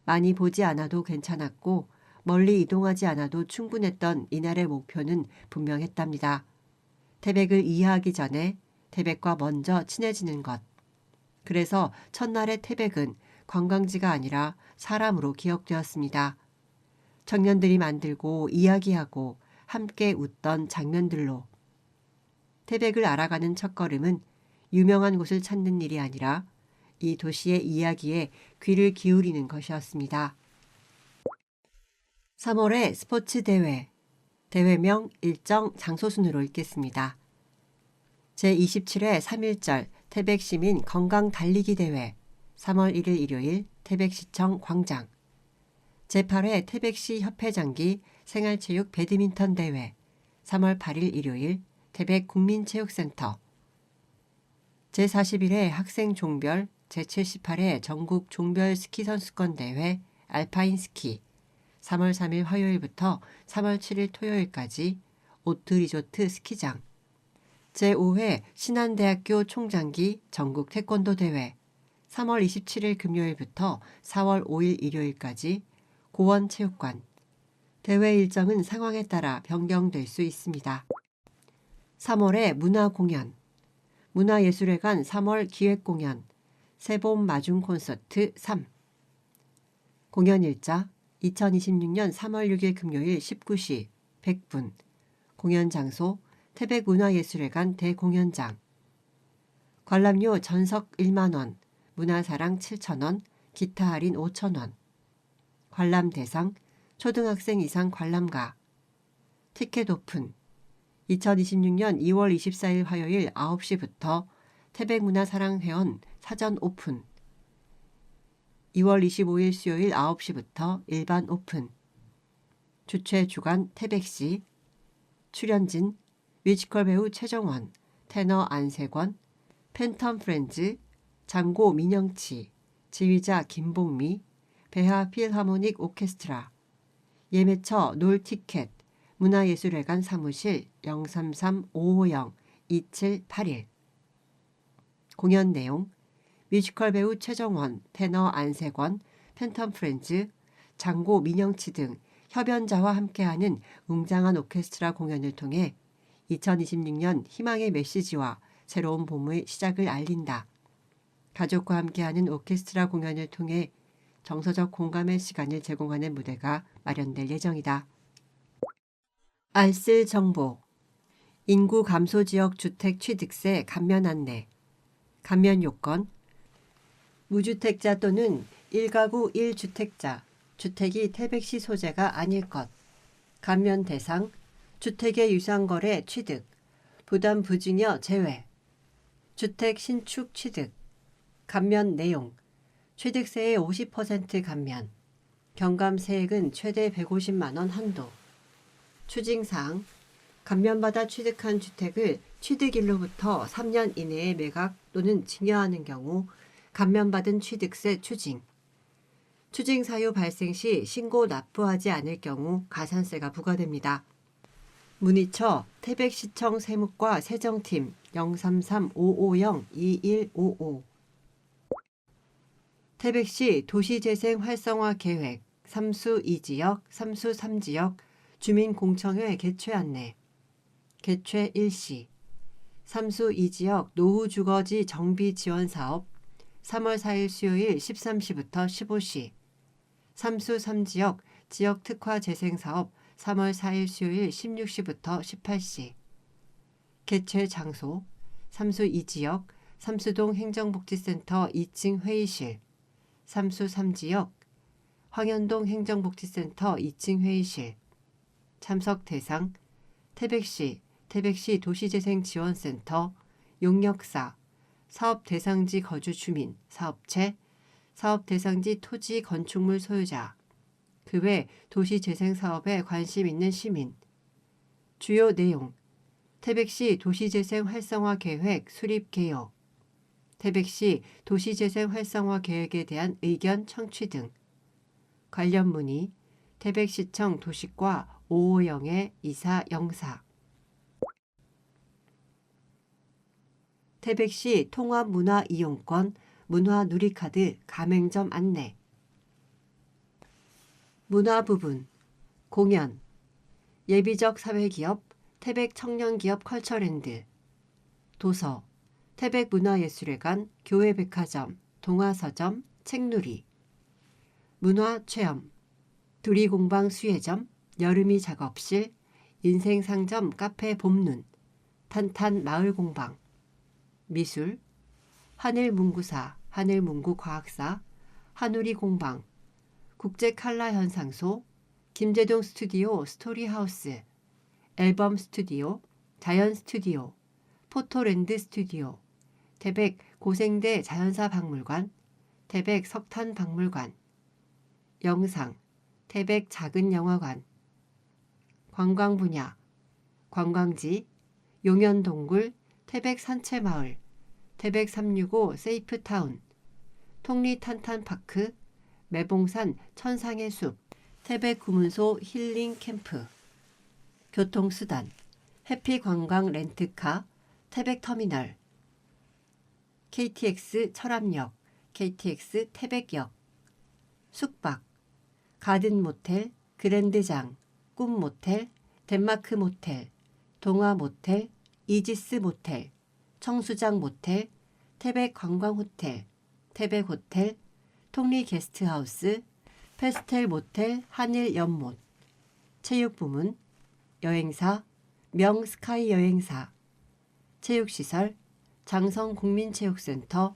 많이 보지 않아도 괜찮았고 멀리 이동하지 않아도 충분했던 이날의 목표는 분명했답니다. 태백을 이해하기 전에 태백과 먼저 친해지는 것. 그래서 첫날의 태백은 관광지가 아니라 사람으로 기억되었습니다. 청년들이 만들고 이야기하고 함께 웃던 장면들로. 태백을 알아가는 첫걸음은 유명한 곳을 찾는 일이 아니라 이 도시의 이야기에 귀를 기울이는 것이었습니다. 3월의 스포츠 대회. 대회명, 일정, 장소 순으로 읽겠습니다. 제27회 3.1절 태백시민 건강 달리기 대회 3월 1일 일요일 태백시청 광장. 제8회 태백시 협회장기 생활체육 배드민턴 대회 3월 8일 일요일 태백국민체육센터. 제41회 학생 종별 제78회 전국 종별 스키 선수권 대회 알파인 스키 3월 3일 화요일부터 3월 7일 토요일까지 오트 리조트 스키장. 제5회 신안대학교 총장기 전국 태권도 대회 3월 27일 금요일부터 4월 5일 일요일까지 고원체육관. 대회 일정은 상황에 따라 변경될 수 있습니다. 3월의 문화공연. 문화예술회관 3월 기획공연 새봄 마중 콘서트 3. 공연 일자 2026년 3월 6일 금요일 19시 100분. 공연 장소 태백문화예술회관 대공연장. 관람료 전석 1만원, 문화사랑 7,000원, 기타 할인 5,000원. 관람 대상 초등학생 이상 관람가. 티켓 오픈 2026년 2월 24일 화요일 9시부터 태백문화사랑회원 사전 오픈. 2월 25일 수요일 9시부터 일반 오픈. 주최 주관 태백시. 출연진 뮤지컬 배우 최정원, 테너 안세권, 팬텀 프렌즈, 장고 민영치, 지휘자 김봉미, 배하 필하모닉 오케스트라, 예매처 놀티켓 문화예술회관 사무실 033-550-2781. 공연 내용 뮤지컬 배우 최정원, 테너 안세권, 팬텀 프렌즈, 장고 민영치 등 협연자와 함께하는 웅장한 오케스트라 공연을 통해 2026년 희망의 메시지와 새로운 봄의 시작을 알린다. 가족과 함께하는 오케스트라 공연을 통해 정서적 공감의 시간을 제공하는 무대가 마련될 예정이다. 알쓸 정보 인구 감소 지역 주택 취득세 감면 안내 감면 요건 무주택자 또는 1가구 1주택자 주택이 태백시 소재가 아닐 것 감면 대상 주택의 유상거래 취득 부담 부증여 제외 주택 신축 취득 감면 내용 취득세의 50% 감면 경감세액은 최대 150만 원 한도 추징사항 감면받아 취득한 주택을 취득일로부터 3년 이내에 매각 또는 증여하는 경우 감면받은 취득세 추징 추징사유 발생 시 신고 납부하지 않을 경우 가산세가 부과됩니다. 문의처 태백시청 세무과 세정팀 033-550-2155 태백시 도시재생 활성화 계획 3수 2지역, 3수 3지역 주민공청회 개최 안내 개최 일시 3수 2지역 노후주거지 정비 지원 사업 3월 4일 수요일 13시부터 15시 3수 3지역 지역특화 재생사업 3월 4일 수요일 16시부터 18시 개최 장소 3수 2지역 삼수동 행정복지센터 2층 회의실 3수 3지역 황현동 행정복지센터 2층 회의실 참석 대상 태백시 도시재생지원센터 용역사 사업 대상지 거주 주민 사업체 사업 대상지 토지 건축물 소유자 그 외 도시재생사업에 관심 있는 시민 주요 내용 태백시 도시재생 활성화 계획 수립 개요 태백시 도시재생 활성화 계획에 대한 의견 청취 등 관련 문의 태백시청 도시과 550-2404 태백시 통합문화이용권 문화누리카드 가맹점 안내 문화부분 공연 예비적 사회기업 태백청년기업 컬처랜드 도서 태백문화예술회관 교회백화점 동화서점 책누리 문화체험 두리공방 수혜점 여름이 작업실 인생상점 카페 봄눈 탄탄 마을공방 미술 하늘문구사 하늘문구과학사 한우리공방 국제칼라현상소 김제동 스튜디오 스토리하우스 앨범 스튜디오 자연스튜디오 포토랜드 스튜디오 태백 고생대 자연사박물관 태백 석탄박물관 영상 태백 작은영화관 관광분야 관광지 용현동굴 태백 산채마을 태백 365 세이프타운 통리탄탄파크 매봉산 천상의 숲 태백 구문소 힐링캠프 교통수단 해피관광 렌트카 태백터미널 KTX 철암역 KTX 태백역 숙박 가든모텔 그랜드장 꿈모텔 덴마크 모텔 동화모텔 이지스 모텔 청수장 모텔 태백관광호텔 태백호텔 통리게스트하우스 페스텔 모텔 한일연못 체육부문 여행사 명스카이 여행사 체육시설 장성국민체육센터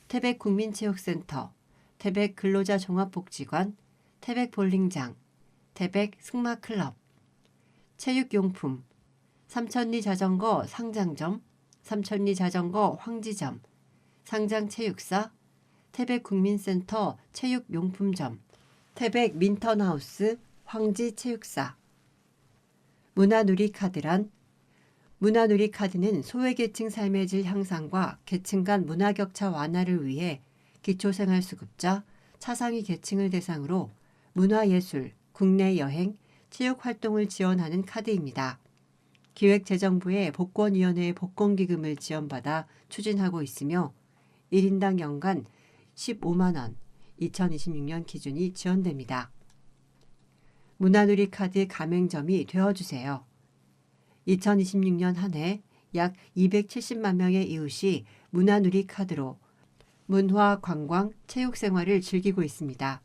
태백국민체육센터 태백근로자종합복지관 태백볼링장 태백승마클럽 체육용품 삼천리 자전거 상장점 삼천리 자전거 황지점 상장체육사 태백국민센터 체육용품점 태백민턴하우스 황지체육사 문화누리카드란 문화누리카드는 소외계층 삶의 질 향상과 계층 간 문화격차 완화를 위해 기초생활수급자, 차상위 계층을 대상으로 문화예술, 국내 여행, 체육 활동을 지원하는 카드입니다. 기획재정부의 복권위원회의 복권기금을 지원받아 추진하고 있으며 1인당 연간 15만 원, 2026년 기준이 지원됩니다. 문화누리 카드 가맹점이 되어주세요. 2026년 한 해 약 270만 명의 이웃이 문화누리 카드로 문화, 관광, 체육 생활을 즐기고 있습니다.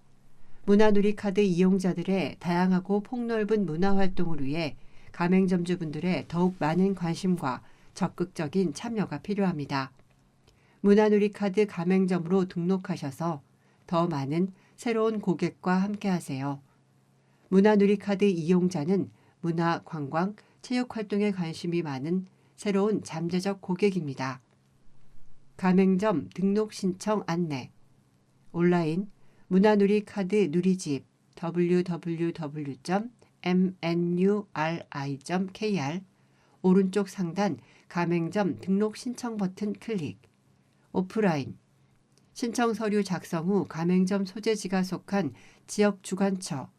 문화누리 카드 이용자들의 다양하고 폭넓은 문화활동을 위해 가맹점주분들의 더욱 많은 관심과 적극적인 참여가 필요합니다. 문화누리 카드 가맹점으로 등록하셔서 더 많은 새로운 고객과 함께하세요. 문화누리 카드 이용자는 문화, 관광, 체육 활동에 관심이 많은 새로운 잠재적 고객입니다. 가맹점 등록 신청 안내 온라인 문화누리 카드 누리집 www.mnuri.kr 오른쪽 상단 가맹점 등록 신청 버튼 클릭 오프라인 신청 서류 작성 후 가맹점 소재지가 속한 지역 주관처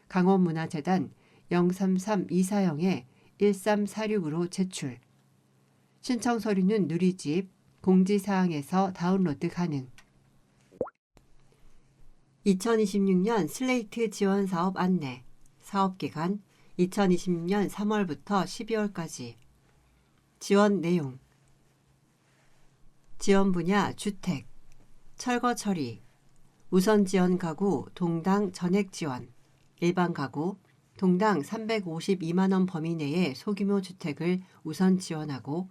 강원문화재단 033-240-1346으로 제출 신청 서류는 누리집 공지사항에서 다운로드 가능 2026년 슬레이트 지원 사업 안내 사업기간 2026년 3월부터 12월까지 지원 내용 지원 분야 주택, 철거 처리, 우선 지원 가구 동당 전액 지원, 일반 가구 동당 352만 원 범위 내의 소규모 주택을 우선 지원하고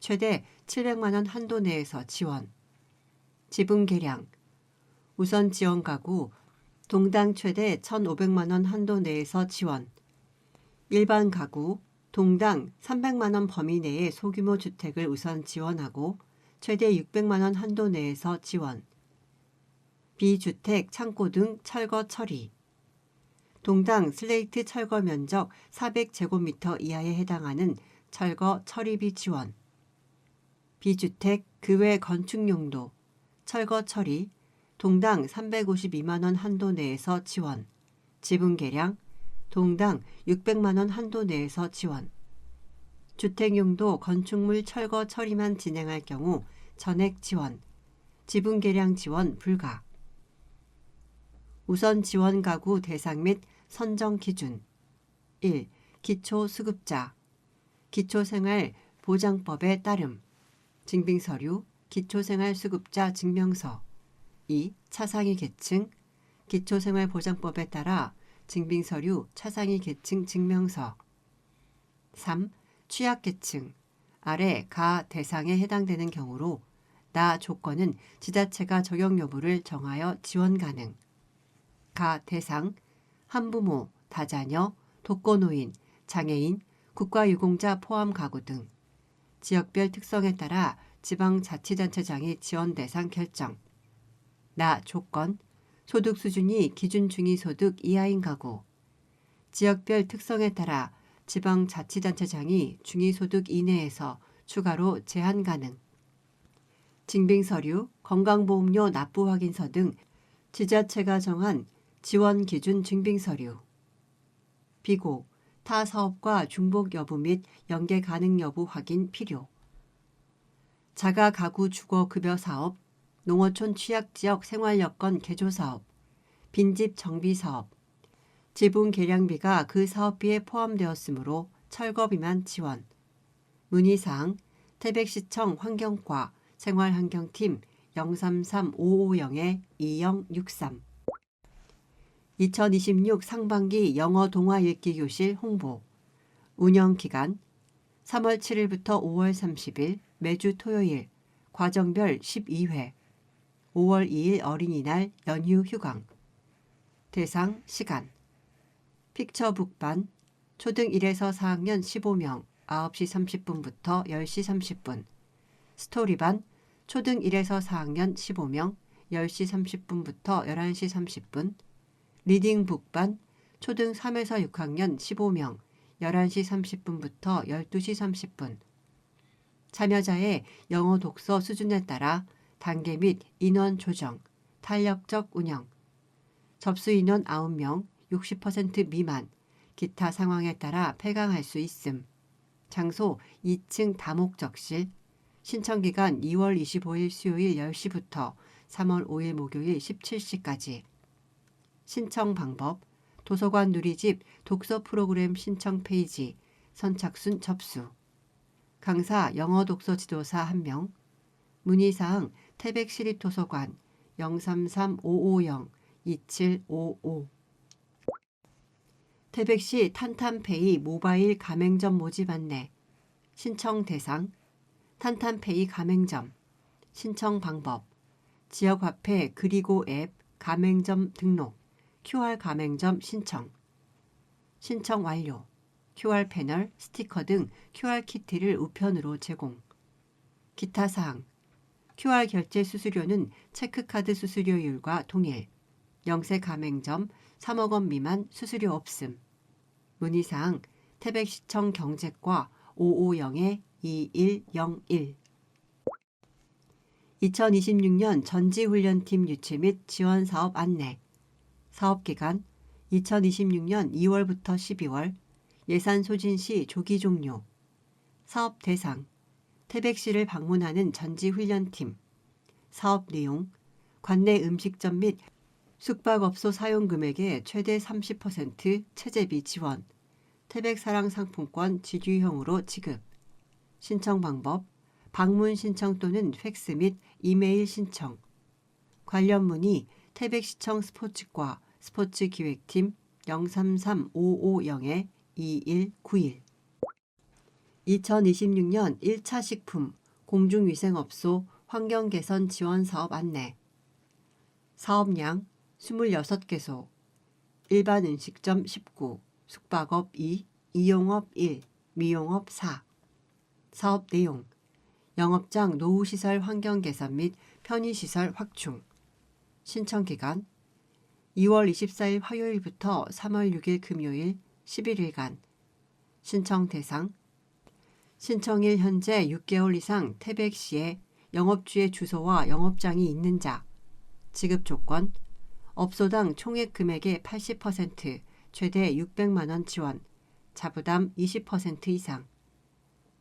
최대 700만 원 한도 내에서 지원. 지분 계량 우선 지원 가구 동당 최대 1,500만 원 한도 내에서 지원. 일반 가구 동당 300만 원 범위 내의 소규모 주택을 우선 지원하고 최대 600만 원 한도 내에서 지원. 비주택, 창고 등 철거 처리. 동당 슬레이트 철거 면적 400제곱미터 이하에 해당하는 철거 처리비 지원. 비주택, 그 외 건축 용도, 철거 처리, 동당 352만 원 한도 내에서 지원. 지분 계량, 동당 600만 원 한도 내에서 지원. 주택용도 건축물 철거 처리만 진행할 경우 전액 지원, 지분 계량 지원 불가. 우선 지원 가구 대상 및 선정 기준 1. 기초수급자 기초생활보장법에 따름 증빙서류 기초생활수급자 증명서 2. 차상위 계층 기초생활보장법에 따라 증빙서류 차상위 계층 증명서 3. 취약계층 아래 가 대상에 해당되는 경우로 나 조건은 지자체가 적용 여부를 정하여 지원 가능. 가 대상 한부모, 다자녀, 독거노인, 장애인, 국가유공자 포함 가구 등 지역별 특성에 따라 지방자치단체장이 지원 대상 결정. 나 조건 소득 수준이 기준 중위소득 이하인 가구 지역별 특성에 따라 지방자치단체장이 중위소득 이내에서 추가로 제한 가능. 증빙서류, 건강보험료 납부 확인서 등 지자체가 정한 지원 기준 증빙서류. 비고, 타 사업과 중복 여부 및 연계 가능 여부 확인 필요. 자가 가구 주거 급여 사업, 농어촌 취약지역 생활여건 개조 사업, 빈집 정비 사업, 지분 계량비가 그 사업비에 포함되었으므로 철거비만 지원. 문의사항 태백시청 환경과 생활환경팀 033-550-2063 2026 상반기 영어 동화 읽기 교실 홍보 운영기간 3월 7일부터 5월 30일 매주 토요일 과정별 12회 5월 2일 어린이날 연휴 휴강 대상 시간 픽처북반 초등 1에서 4학년 15명 9시 30분부터 10시 30분 스토리반 초등 1에서 4학년 15명 10시 30분부터 11시 30분 리딩북반 초등 3에서 6학년 15명 11시 30분부터 12시 30분 참여자의 영어 독서 수준에 따라 단계 및 인원 조정, 탄력적 운영 접수 인원 9명 60% 미만 기타 상황에 따라 폐강할 수 있음. 장소 2층 다목적실. 신청기간 2월 25일 수요일 10시부터 3월 5일 목요일 17시까지. 신청 방법. 도서관 누리집 독서 프로그램 신청 페이지 선착순 접수. 강사 영어 독서 지도사 1명. 문의사항 태백시립도서관 033-550-2755. 태백시 탄탄페이 모바일 가맹점 모집 안내. 신청 대상 탄탄페이 가맹점. 신청 방법. 지역화폐 그리고 앱 가맹점 등록. QR 가맹점 신청. 신청 완료. QR 패널, 스티커 등 QR 키트를 우편으로 제공. 기타 사항. QR 결제 수수료는 체크카드 수수료율과 동일. 영세 가맹점 3억 원 미만 수수료 없음. 문의사항 태백시청 경제과 550-2101. 2026년 전지훈련팀 유치 및 지원사업 안내. 사업기간 2026년 2월부터 12월. 예산 소진 시 조기 종료. 사업 대상 태백시를 방문하는 전지훈련팀. 사업 내용 관내 음식점 및 숙박업소 사용 금액의 최대 30% 체재비 지원. 태백사랑 상품권 지주형으로 지급. 신청 방법 방문 신청 또는 팩스 및 이메일 신청. 관련 문의 태백시청 스포츠과 스포츠기획팀 033-550-2191. 2026년 1차 식품 공중위생업소 환경개선 지원사업 안내. 사업량 26개소. 일반 음식점 19, 숙박업 2, 이용업 1, 미용업 4. 사업 내용 영업장 노후시설 환경개선 및 편의시설 확충. 신청기간 2월 24일 화요일부터 3월 6일 금요일 11일간. 신청 대상 신청일 현재 6개월 이상 태백시에 영업주의 주소와 영업장이 있는 자. 지급 조건 업소당 총액 금액의 80% 최대 600만 원 지원. 자부담 20% 이상.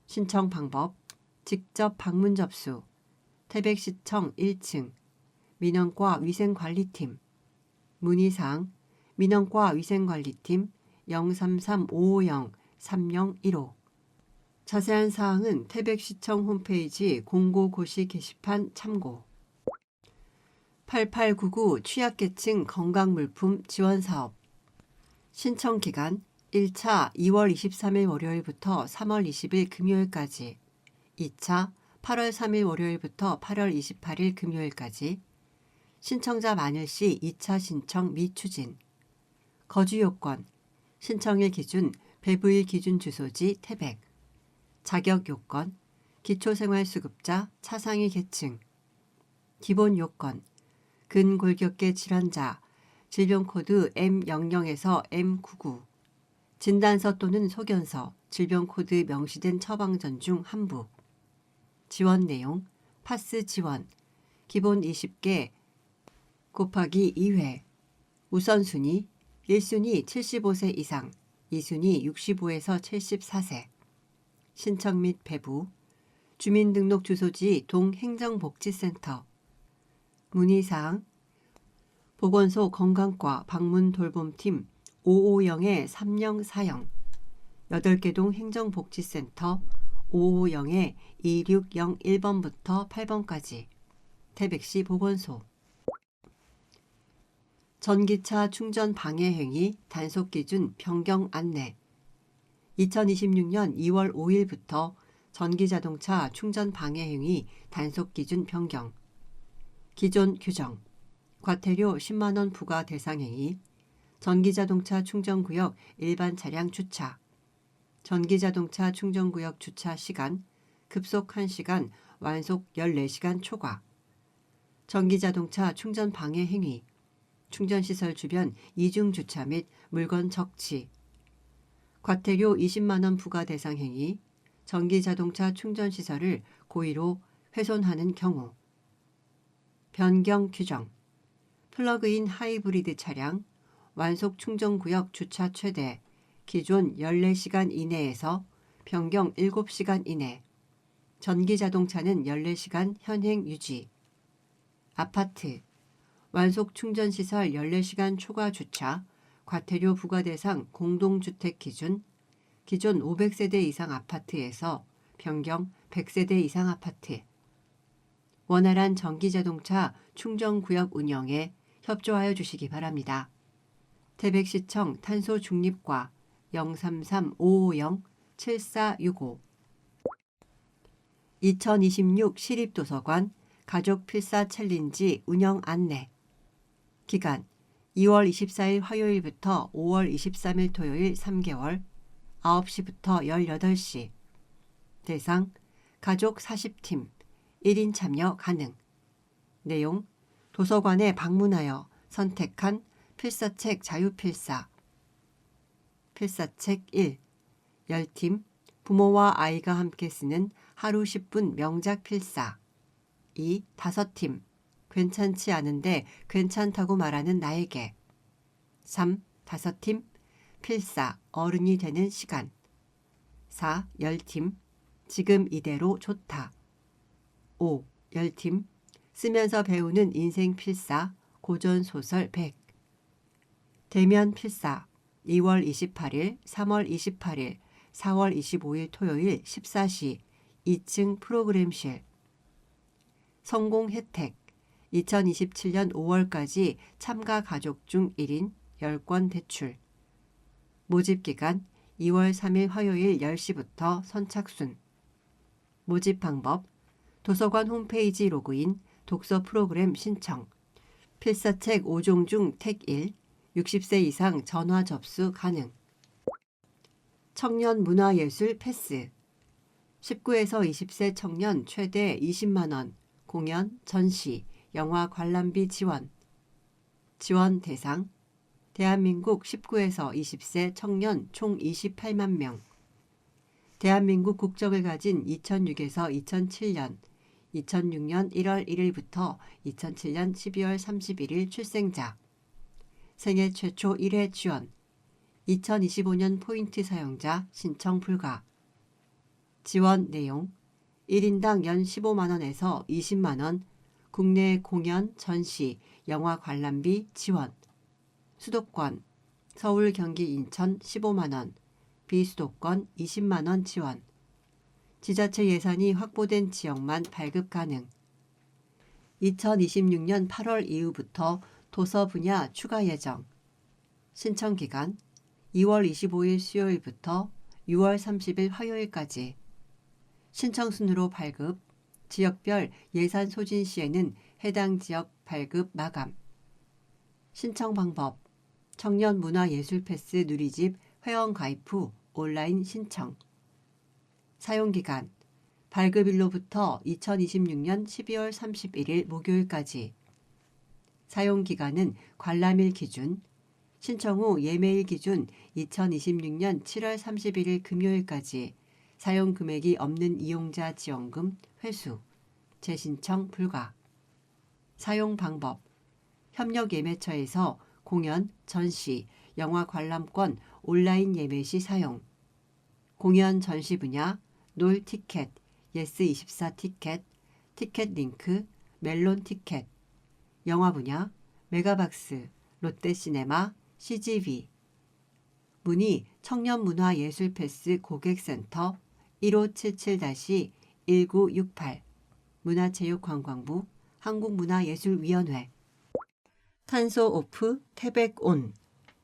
신청 방법 직접 방문 접수. 태백시청 1층 민원과 위생관리팀. 문의사항 민원과 위생관리팀 033-550-3015. 자세한 사항은 태백시청 홈페이지 공고고시 게시판 참고. 8899 취약계층 건강물품 지원사업. 신청기간 1차 2월 23일 월요일부터 3월 20일 금요일까지. 2차 8월 3일 월요일부터 8월 28일 금요일까지. 신청자 많을 시 2차 신청 미추진. 거주요건 신청일 기준 배부일 기준 주소지 태백. 자격요건 기초생활수급자 차상위 계층. 기본요건 근골격계 질환자 질병코드 M00에서 M99. 진단서 또는 소견서 질병코드 명시된 처방전 중 한 부. 지원 내용 파스 지원 기본 20개 곱하기 2회. 우선순위 1순위 75세 이상 2순위 65에서 74세. 신청 및 배부 주민등록 주소지 동행정복지센터. 문의사항 보건소 건강과 방문 돌봄팀 550-3040 8개동 행정복지센터 550-2601번부터 8번까지. 태백시 보건소. 전기차 충전 방해 행위 단속 기준 변경 안내. 2026년 2월 5일부터 전기자동차 충전 방해 행위 단속 기준 변경. 기존 규정 과태료 10만 원 부과 대상 행위. 전기자동차 충전구역 일반 차량 주차. 전기자동차 충전구역 주차 시간 급속 1시간 완속 14시간 초과. 전기자동차 충전 방해 행위. 충전시설 주변 이중주차 및 물건 적치. 과태료 20만 원 부과 대상 행위. 전기자동차 충전시설을 고의로 훼손하는 경우. 변경 규정 플러그인 하이브리드 차량 완속 충전구역 주차 최대 기존 14시간 이내에서 변경 7시간 이내, 전기자동차는 14시간 현행 유지. 아파트, 완속 충전시설 14시간 초과 주차, 과태료 부과 대상 공동주택 기준, 기존 500세대 이상 아파트에서 변경 100세대 이상 아파트. 원활한 전기자동차 충전구역 운영에 협조하여 주시기 바랍니다. 태백시청 탄소중립과 033-550-7465 2026 시립도서관 가족필사 챌린지 운영 안내. 기간 2월 24일 화요일부터 5월 23일 토요일 3개월 9시부터 18시. 대상 가족 40팀 1인 참여 가능. 내용 도서관에 방문하여 선택한 필사책 자유필사. 필사책 1. 10팀 부모와 아이가 함께 쓰는 하루 10분 명작 필사. 2. 5팀 괜찮지 않은데 괜찮다고 말하는 나에게. 3. 5팀 필사 어른이 되는 시간. 4. 10팀 지금 이대로 좋다. 5. 10팀 쓰면서 배우는 인생 필사 고전소설 100. 대면 필사 2월 28일, 3월 28일, 4월 25일 토요일 14시 2층 프로그램실. 성공 혜택 2027년 5월까지 참가 가족 중 1인 10권 대출. 모집 기간 2월 3일 화요일 10시부터 선착순. 모집 방법 도서관 홈페이지 로그인 독서 프로그램 신청. 필사책 5종 중 택 1 60세 이상 전화 접수 가능. 청년 문화예술 패스 19에서 20세 청년 최대 20만 원 공연, 전시, 영화 관람비 지원. 지원 대상 대한민국 19에서 20세 청년 총 28만 명. 대한민국 국적을 가진 2006에서 2007년, 2006년 1월 1일부터 2007년 12월 31일 출생자. 생애 최초 1회 지원. 2025년 포인트 사용자 신청 불가. 지원 내용 1인당 연 15만 원에서 20만 원 국내 공연, 전시, 영화 관람비 지원. 수도권 서울, 경기, 인천 15만 원, 비수도권 20만 원 지원. 지자체 예산이 확보된 지역만 발급 가능. 2026년 8월 이후부터 도서 분야 추가 예정. 신청 기간 2월 25일 수요일부터 6월 30일 화요일까지. 신청 순으로 발급, 지역별 예산 소진 시에는 해당 지역 발급 마감. 신청 방법 청년 문화예술 패스 누리집 회원 가입 후 온라인 신청. 사용기간 발급일로부터 2026년 12월 31일 목요일까지. 사용기간은 관람일 기준, 신청 후 예매일 기준 2026년 7월 31일 금요일까지. 사용 금액이 없는 이용자 지원금 회수, 재신청 불가. 사용 방법 협력예매처에서 공연, 전시, 영화 관람권 온라인 예매 시 사용. 공연 전시 분야 놀 티켓, 예스24 티켓, 티켓 링크, 멜론 티켓. 영화 분야 메가박스, 롯데시네마, CGV. 문의 청년문화예술패스 고객센터 1577-1968 문화체육관광부 한국문화예술위원회. 탄소 오프 태백 온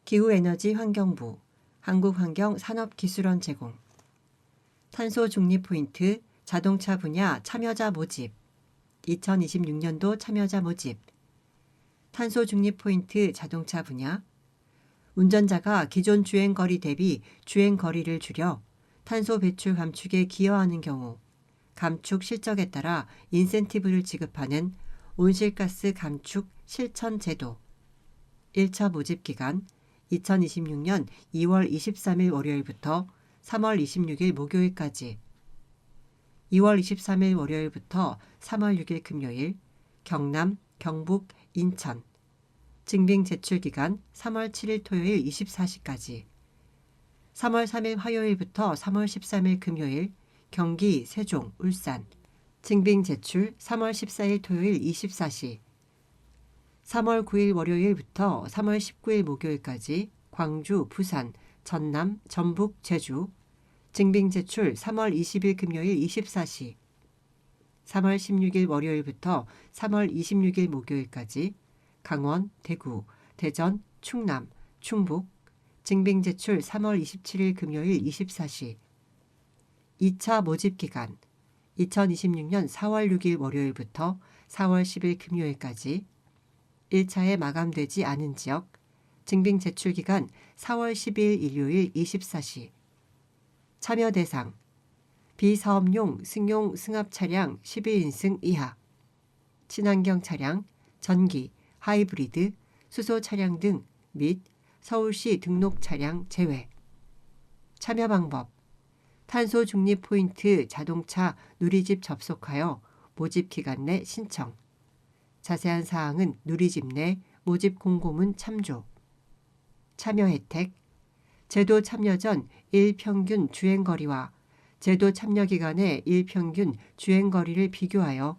기후에너지 환경부 한국환경산업기술원 제공. 탄소 중립 포인트 자동차 분야 참여자 모집 2026년도 참여자 모집. 탄소 중립 포인트 자동차 분야 운전자가 기존 주행거리 대비 주행거리를 줄여 탄소 배출 감축에 기여하는 경우 감축 실적에 따라 인센티브를 지급하는 온실가스 감축 실천 제도. 1차 모집 기간 2026년 2월 23일 월요일부터 3월 26일 목요일까지. 2월 23일 월요일부터 3월 6일 금요일 경남, 경북, 인천. 증빙 제출 기간 3월 7일 토요일 24시까지. 3월 3일 화요일부터 3월 13일 금요일 경기, 세종, 울산 증빙 제출 3월 14일 토요일 24시 3월 9일 월요일부터 3월 19일 목요일까지 광주, 부산, 전남, 전북, 제주 증빙 제출 3월 20일 금요일 24시 3월 16일 월요일부터 3월 26일 목요일까지 강원, 대구, 대전, 충남, 충북 증빙 제출 3월 27일 금요일 24시 2차 모집 기간 2026년 4월 6일 월요일부터 4월 10일 금요일까지 1차에 마감되지 않은 지역 증빙 제출 기간 4월 10일 일요일 24시 참여 대상 비사업용 승용 승합 차량 11인승 이하 친환경 차량, 전기, 하이브리드, 수소 차량 등 및 서울시 등록 차량 제외 참여 방법 탄소 중립 포인트 자동차 누리집 접속하여 모집 기간 내 신청 자세한 사항은 누리집 내 모집 공고문 참조 참여 혜택 제도 참여 전 일평균 주행거리와 제도 참여 기간의 일평균 주행거리를 비교하여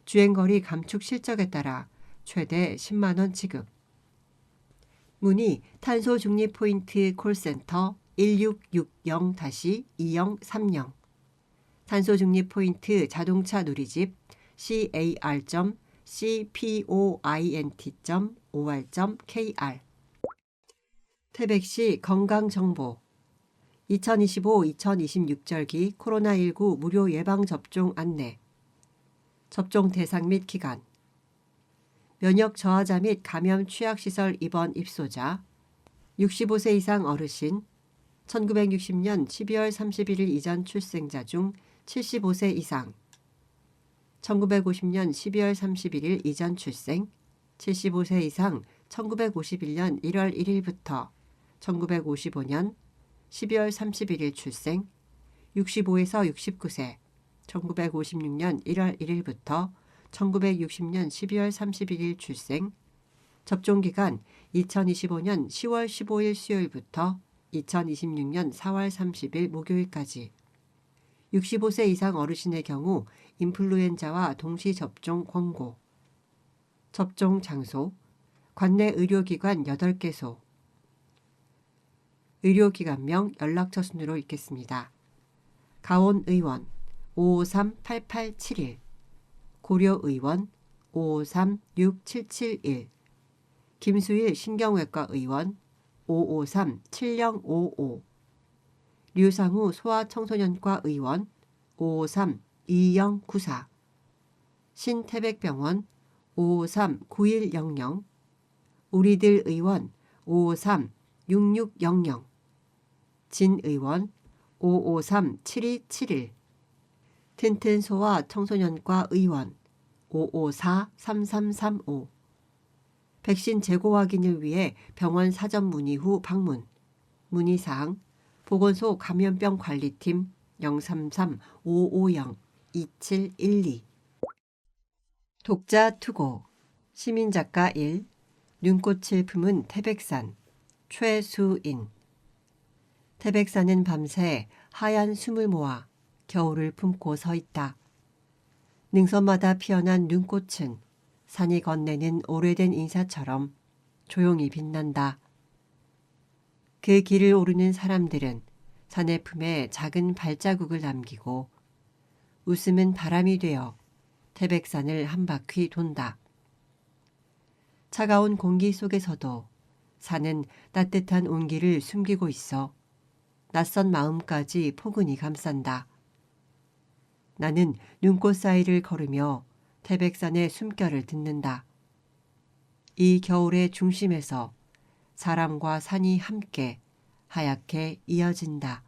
주행거리 감축 실적에 따라 최대 10만 원 지급 문의 탄소 중립 포인트 콜센터 1660-2030 탄소 중립 포인트 자동차 누리집 car.cpoint.or.kr 태백시 건강정보 2025-2026절기 코로나19 무료 예방접종 안내 접종 대상 및 기간 면역 저하자 및 감염 취약시설 입원 입소자 65세 이상 어르신 1960년 12월 31일 이전 출생자 중 75세 이상 1950년 12월 31일 이전 출생 75세 이상 1951년 1월 1일부터 1955년 12월 31일 출생 65에서 69세 1956년 1월 1일부터 1960년 12월 31일 출생 접종기간 2025년 10월 15일 수요일부터 2026년 4월 30일 목요일까지 65세 이상 어르신의 경우 인플루엔자와 동시 접종 권고 접종 장소 관내 의료기관 8개소 의료기관명 연락처 순으로 있겠습니다. 가온의원 553-8871 고려의원 553-6771 김수일 신경외과 의원 553-7055 류상우 소아청소년과 의원 553-2094 신태백병원 553-9100 우리들 의원 553-6600 진의원 553-7271 튼튼소아 청소년과 의원 554-3335 백신 재고 확인을 위해 병원 사전 문의 후 방문 문의사항 보건소 감염병 관리팀 033-550-2712 독자 투고 시민작가 1 눈꽃을 품은 태백산 최수인 태백산은 밤새 하얀 숨을 모아 겨울을 품고 서 있다. 능선마다 피어난 눈꽃은 산이 건네는 오래된 인사처럼 조용히 빛난다. 그 길을 오르는 사람들은 산의 품에 작은 발자국을 남기고 웃음은 바람이 되어 태백산을 한 바퀴 돈다. 차가운 공기 속에서도 산은 따뜻한 온기를 숨기고 있어 낯선 마음까지 포근히 감싼다. 나는 눈꽃 사이를 걸으며 태백산의 숨결을 듣는다. 이 겨울의 중심에서 사람과 산이 함께 하얗게 이어진다.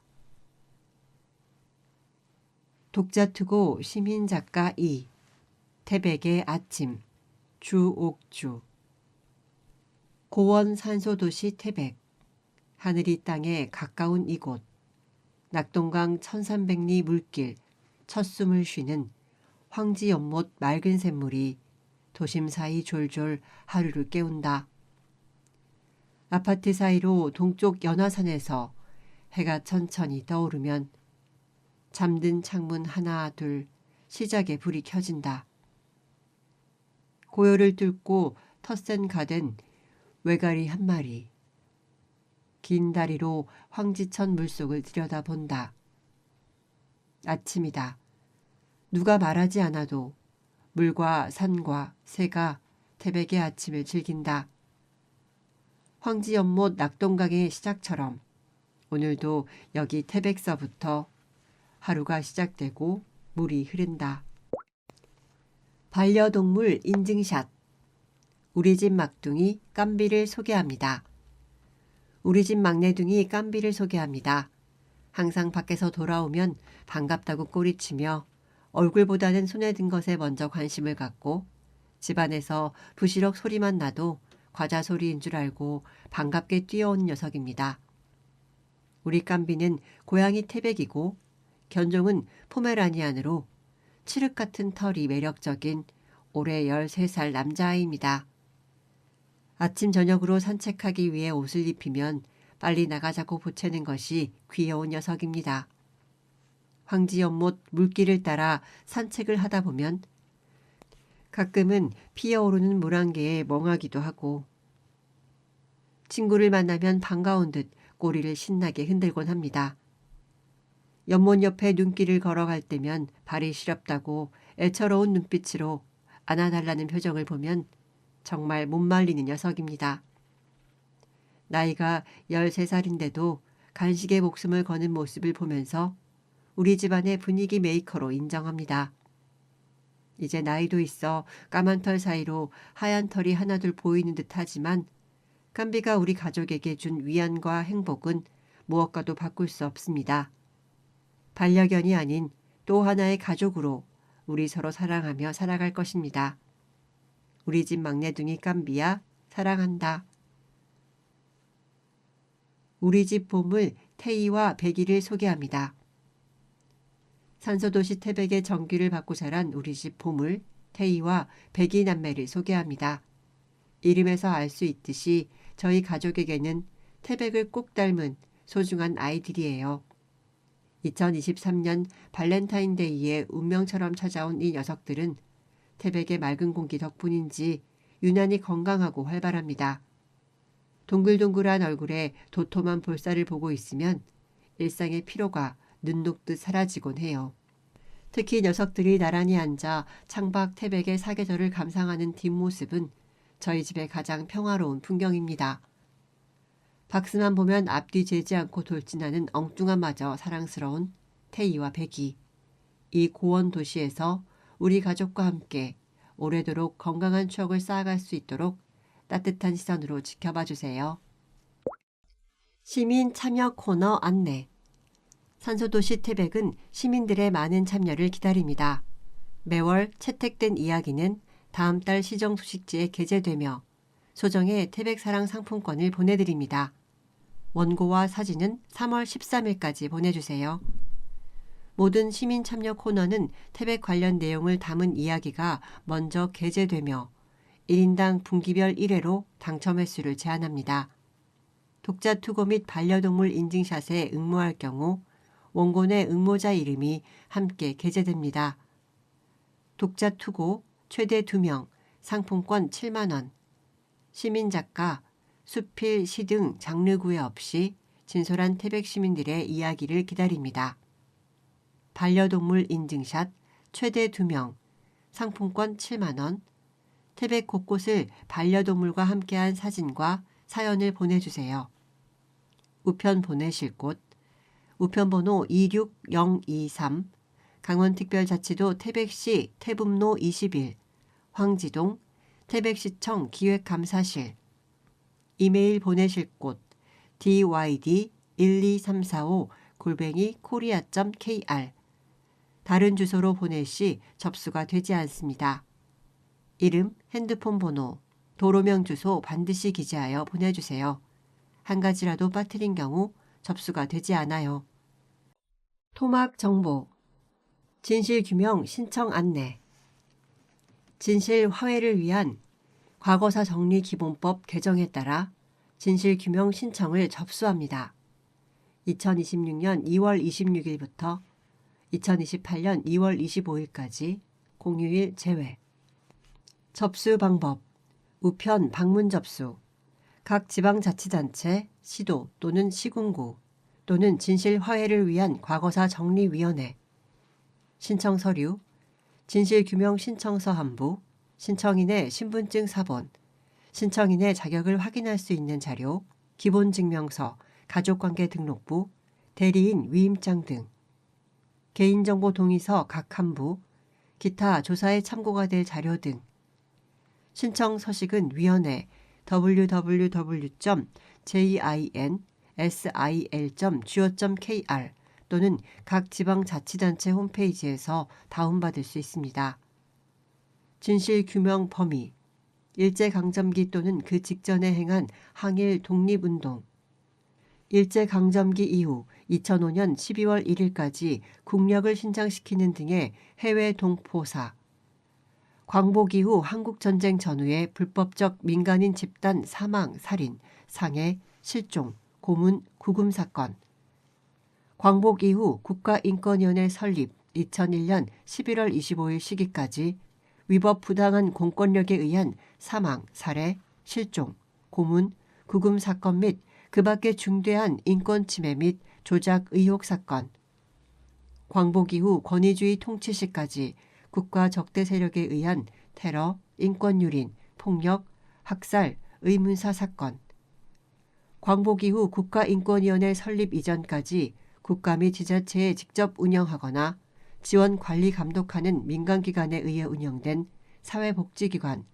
독자투고 시민작가 2 태백의 아침 주옥주 고원 산소도시 태백 하늘이 땅에 가까운 이곳 낙동강 1300리 물길 첫 숨을 쉬는 황지 연못 맑은 샘물이 도심 사이 졸졸 하루를 깨운다. 아파트 사이로 동쪽 연화산에서 해가 천천히 떠오르면 잠든 창문 하나 둘 시작에 불이 켜진다. 고요를 뚫고 텃센 가된 외가리 한 마리. 긴 다리로 황지천 물속을 들여다본다. 아침이다. 누가 말하지 않아도 물과 산과 새가 태백의 아침을 즐긴다. 황지 연못 낙동강의 시작처럼 오늘도 여기 태백서부터 하루가 시작되고 물이 흐른다. 반려동물 인증샷. 우리 집 막둥이 깜비를 소개합니다. 우리 집 막내둥이 깜비를 소개합니다. 항상 밖에서 돌아오면 반갑다고 꼬리치며 얼굴보다는 손에 든 것에 먼저 관심을 갖고 집안에서 부시럭 소리만 나도 과자 소리인 줄 알고 반갑게 뛰어오는 녀석입니다. 우리 깜비는 고양이 태백이고 견종은 포메라니안으로 칠흑 같은 털이 매력적인 올해 13살 남자아이입니다. 아침 저녁으로 산책하기 위해 옷을 입히면 빨리 나가자고 보채는 것이 귀여운 녀석입니다. 황지 연못 물길을 따라 산책을 하다 보면 가끔은 피어오르는 물안개에 멍하기도 하고 친구를 만나면 반가운 듯 꼬리를 신나게 흔들곤 합니다. 연못 옆에 눈길을 걸어갈 때면 발이 시렵다고 애처로운 눈빛으로 안아달라는 표정을 보면 정말 못 말리는 녀석입니다. 나이가 13살인데도 간식에 목숨을 거는 모습을 보면서 우리 집안의 분위기 메이커로 인정합니다. 이제 나이도 있어 까만 털 사이로 하얀 털이 하나둘 보이는 듯 하지만 깜비가 우리 가족에게 준 위안과 행복은 무엇과도 바꿀 수 없습니다. 반려견이 아닌 또 하나의 가족으로 우리 서로 사랑하며 살아갈 것입니다. 우리 집 막내둥이 깜비야 사랑한다. 우리 집 보물 태희와 백이를 소개합니다. 산소도시 태백의 정귀를 받고 자란 우리 집 보물 태희와 백이 남매를 소개합니다. 이름에서 알 수 있듯이 저희 가족에게는 태백을 꼭 닮은 소중한 아이들이에요. 2023년 발렌타인데이에 운명처럼 찾아온 이 녀석들은 태백의 맑은 공기 덕분인지 유난히 건강하고 활발합니다. 동글동글한 얼굴에 도톰한 볼살을 보고 있으면 일상의 피로가 눈 녹듯 사라지곤 해요. 특히 녀석들이 나란히 앉아 창밖 태백의 사계절을 감상하는 뒷모습은 저희 집의 가장 평화로운 풍경입니다. 박스만 보면 앞뒤 재지 않고 돌진하는 엉뚱한마저 사랑스러운 태희와 백이. 이 고원 도시에서 우리 가족과 함께 오래도록 건강한 추억을 쌓아갈 수 있도록 따뜻한 시선으로 지켜봐 주세요. 시민 참여 코너 안내. 산소도시 태백은 시민들의 많은 참여를 기다립니다. 매월 채택된 이야기는 다음 달 시정 소식지에 게재되며 소정의 태백사랑 상품권을 보내드립니다. 원고와 사진은 3월 13일까지 보내주세요. 모든 시민 참여 코너는 태백 관련 내용을 담은 이야기가 먼저 게재되며 1인당 분기별 1회로 당첨 횟수를 제한합니다. 독자 투고 및 반려동물 인증샷에 응모할 경우 원고 내 응모자 이름이 함께 게재됩니다. 독자 투고 최대 2명, 상품권 7만 원. 시민작가, 수필, 시 등 장르 구애 없이 진솔한 태백 시민들의 이야기를 기다립니다. 반려동물 인증샷 최대 2명, 상품권 7만 원. 태백 곳곳을 반려동물과 함께한 사진과 사연을 보내주세요. 우편 보내실 곳 우편번호 26023 강원특별자치도 태백시 태북로 21 황지동 태백시청 기획감사실 이메일 보내실 곳 dyd12345@korea.kr 다른 주소로 보낼 시 접수가 되지 않습니다. 이름, 핸드폰 번호, 도로명 주소 반드시 기재하여 보내주세요. 한 가지라도 빠뜨린 경우 접수가 되지 않아요. 토막 정보, 진실규명 신청 안내, 진실 화해를 위한 과거사 정리 기본법 개정에 따라 진실규명 신청을 접수합니다. 2026년 2월 26일부터 2028년 2월 25일까지 공휴일 제외. 접수 방법. 우편 방문 접수. 각 지방자치단체, 시도 또는 시군구 또는 진실 화해를 위한 과거사 정리위원회. 신청 서류. 진실규명 신청서 한부, 신청인의 신분증 사본, 신청인의 자격을 확인할 수 있는 자료, 기본증명서, 가족관계 등록부, 대리인 위임장 등. 개인정보 동의서 각 한부, 기타 조사에 참고가 될 자료 등. 신청 서식은 위원회 www.jinsil.go.kr 또는 각 지방자치단체 홈페이지에서 다운받을 수 있습니다. 진실규명 범위. 일제강점기 또는 그 직전에 행한 항일 독립운동. 일제강점기 이후 2005년 12월 1일까지 국력을 신장시키는 등의 해외 동포사. 광복 이후 한국전쟁 전후의 불법적 민간인 집단 사망, 살인, 상해, 실종, 고문, 구금 사건. 광복 이후 국가인권위원회 설립 2001년 11월 25일 시기까지 위법 부당한 공권력에 의한 사망, 살해, 실종, 고문, 구금 사건 및 그 밖의 중대한 인권 침해 및 조작 의혹 사건. 광복 이후 권위주의 통치 시까지 국가 적대 세력에 의한 테러, 인권유린, 폭력, 학살, 의문사 사건. 광복 이후 국가인권위원회 설립 이전까지 국가 및 지자체에 직접 운영하거나 지원 관리 감독하는 민간기관에 의해 운영된 사회복지기관,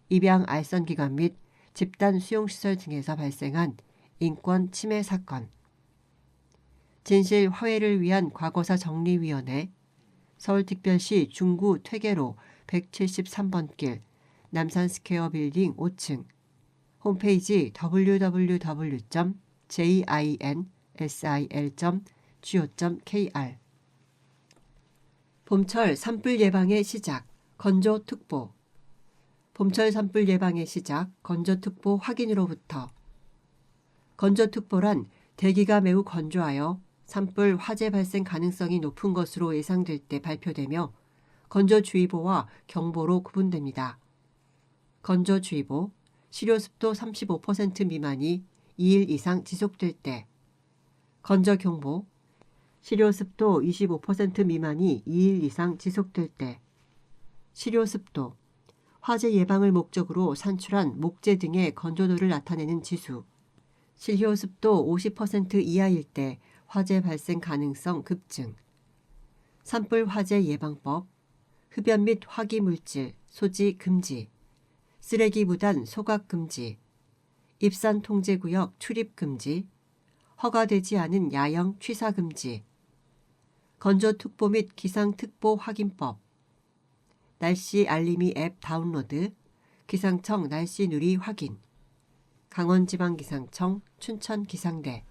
입양알선기관 및 집단 수용시설 등에서 발생한 인권 침해 사건. 진실 화해를 위한 과거사 정리위원회, 서울특별시 중구 퇴계로 173번 길, 남산스퀘어 빌딩 5층, 홈페이지 www.jinsil.go.kr. 봄철 산불 예방의 시작, 건조특보. 봄철 산불 예방의 시작, 건조특보 확인으로부터. 건조특보란 대기가 매우 건조하여 산불 화재 발생 가능성이 높은 것으로 예상될 때 발표되며 건조주의보와 경보로 구분됩니다. 건조주의보, 실효습도 35% 미만이 2일 이상 지속될 때. 건조경보, 실효습도 25% 미만이 2일 이상 지속될 때. 실효습도, 화재 예방을 목적으로 산출한 목재 등의 건조도를 나타내는 지수. 실효습도 50% 이하일 때 화재 발생 가능성 급증. 산불 화재 예방법, 흡연 및 화기물질, 소지 금지, 쓰레기 무단 소각 금지, 입산 통제구역 출입 금지, 허가되지 않은 야영 취사 금지, 건조특보 및 기상특보 확인법, 날씨 알림이 앱 다운로드, 기상청 날씨 누리 확인, 강원지방기상청 춘천기상대.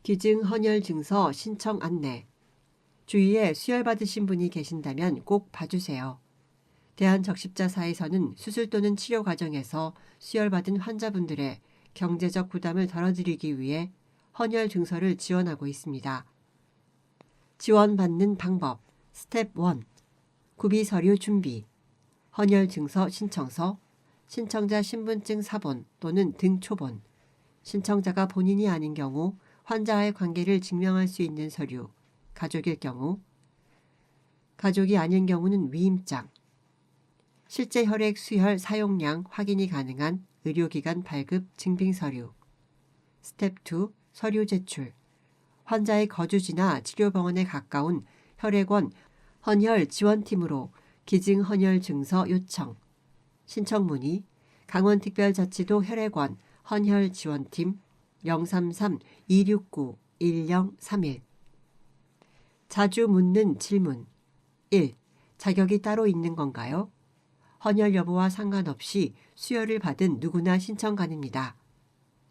기증 헌혈 증서 신청 안내. 주위에 수혈받으신 분이 계신다면 꼭 봐주세요. 대한적십자사에서는 수술 또는 치료 과정에서 수혈받은 환자분들의 경제적 부담을 덜어드리기 위해 헌혈 증서를 지원하고 있습니다. 지원받는 방법. 스텝 1. 구비 서류 준비. 헌혈 증서 신청서, 신청자 신분증 사본 또는 등초본, 신청자가 본인이 아닌 경우 환자와의 관계를 증명할 수 있는 서류, 가족일 경우, 가족이 아닌 경우는 위임장, 실제 혈액 수혈 사용량 확인이 가능한 의료기관 발급 증빙서류. 스텝 2. 서류 제출. 환자의 거주지나 치료병원에 가까운 혈액원 헌혈 지원팀으로 기증 헌혈 증서 요청. 신청 문의 강원특별자치도 혈액원 헌혈 지원팀 033-269-1031. 자주 묻는 질문. 1. 자격이 따로 있는 건가요? 헌혈 여부와 상관없이 수혈을 받은 누구나 신청 가능합니다.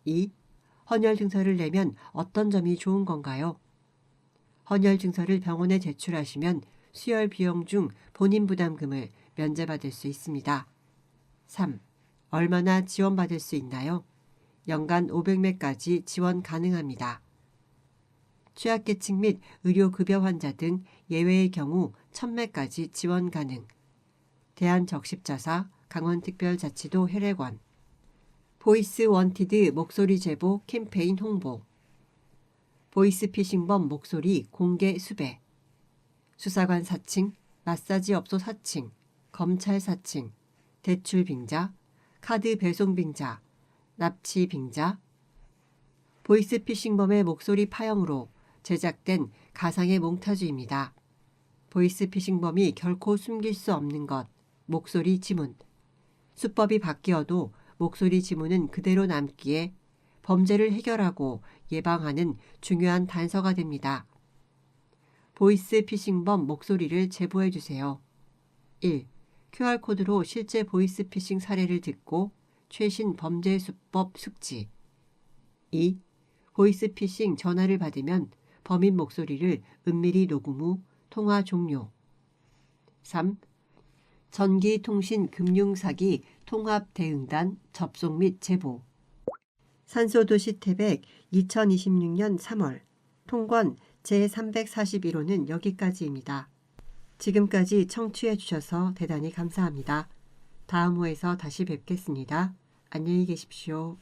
2. 헌혈 증서를 내면 어떤 점이 좋은 건가요? 헌혈 증서를 병원에 제출하시면 수혈 비용 중 본인 부담금을 면제받을 수 있습니다. 3. 얼마나 지원받을 수 있나요? 연간 500매까지 지원 가능합니다. 취약계층 및 의료급여 환자 등 예외의 경우 1,000매까지 지원 가능. 대한적십자사, 강원특별자치도 혈액원. 보이스 원티드 목소리 제보 캠페인 홍보. 보이스피싱범 목소리 공개 수배. 수사관 사칭, 마사지 업소 사칭, 검찰 사칭, 대출 빙자, 카드 배송 빙자, 납치 빙자. 보이스피싱범의 목소리 파형으로 제작된 가상의 몽타주입니다. 보이스피싱범이 결코 숨길 수 없는 것, 목소리 지문. 수법이 바뀌어도 목소리 지문은 그대로 남기에 범죄를 해결하고 예방하는 중요한 단서가 됩니다. 보이스피싱범 목소리를 제보해 주세요. 1. QR코드로 실제 보이스피싱 사례를 듣고 최신 범죄 수법 숙지. 2. 보이스피싱 전화를 받으면 범인 목소리를 은밀히 녹음 후 통화 종료. 3. 전기통신금융사기 통합대응단 접속 및 제보. 산소도시 태백 2026년 3월 통관 제341호는 여기까지입니다. 지금까지 청취해 주셔서 대단히 감사합니다. 다음 호에서 다시 뵙겠습니다. 안녕히 계십시오.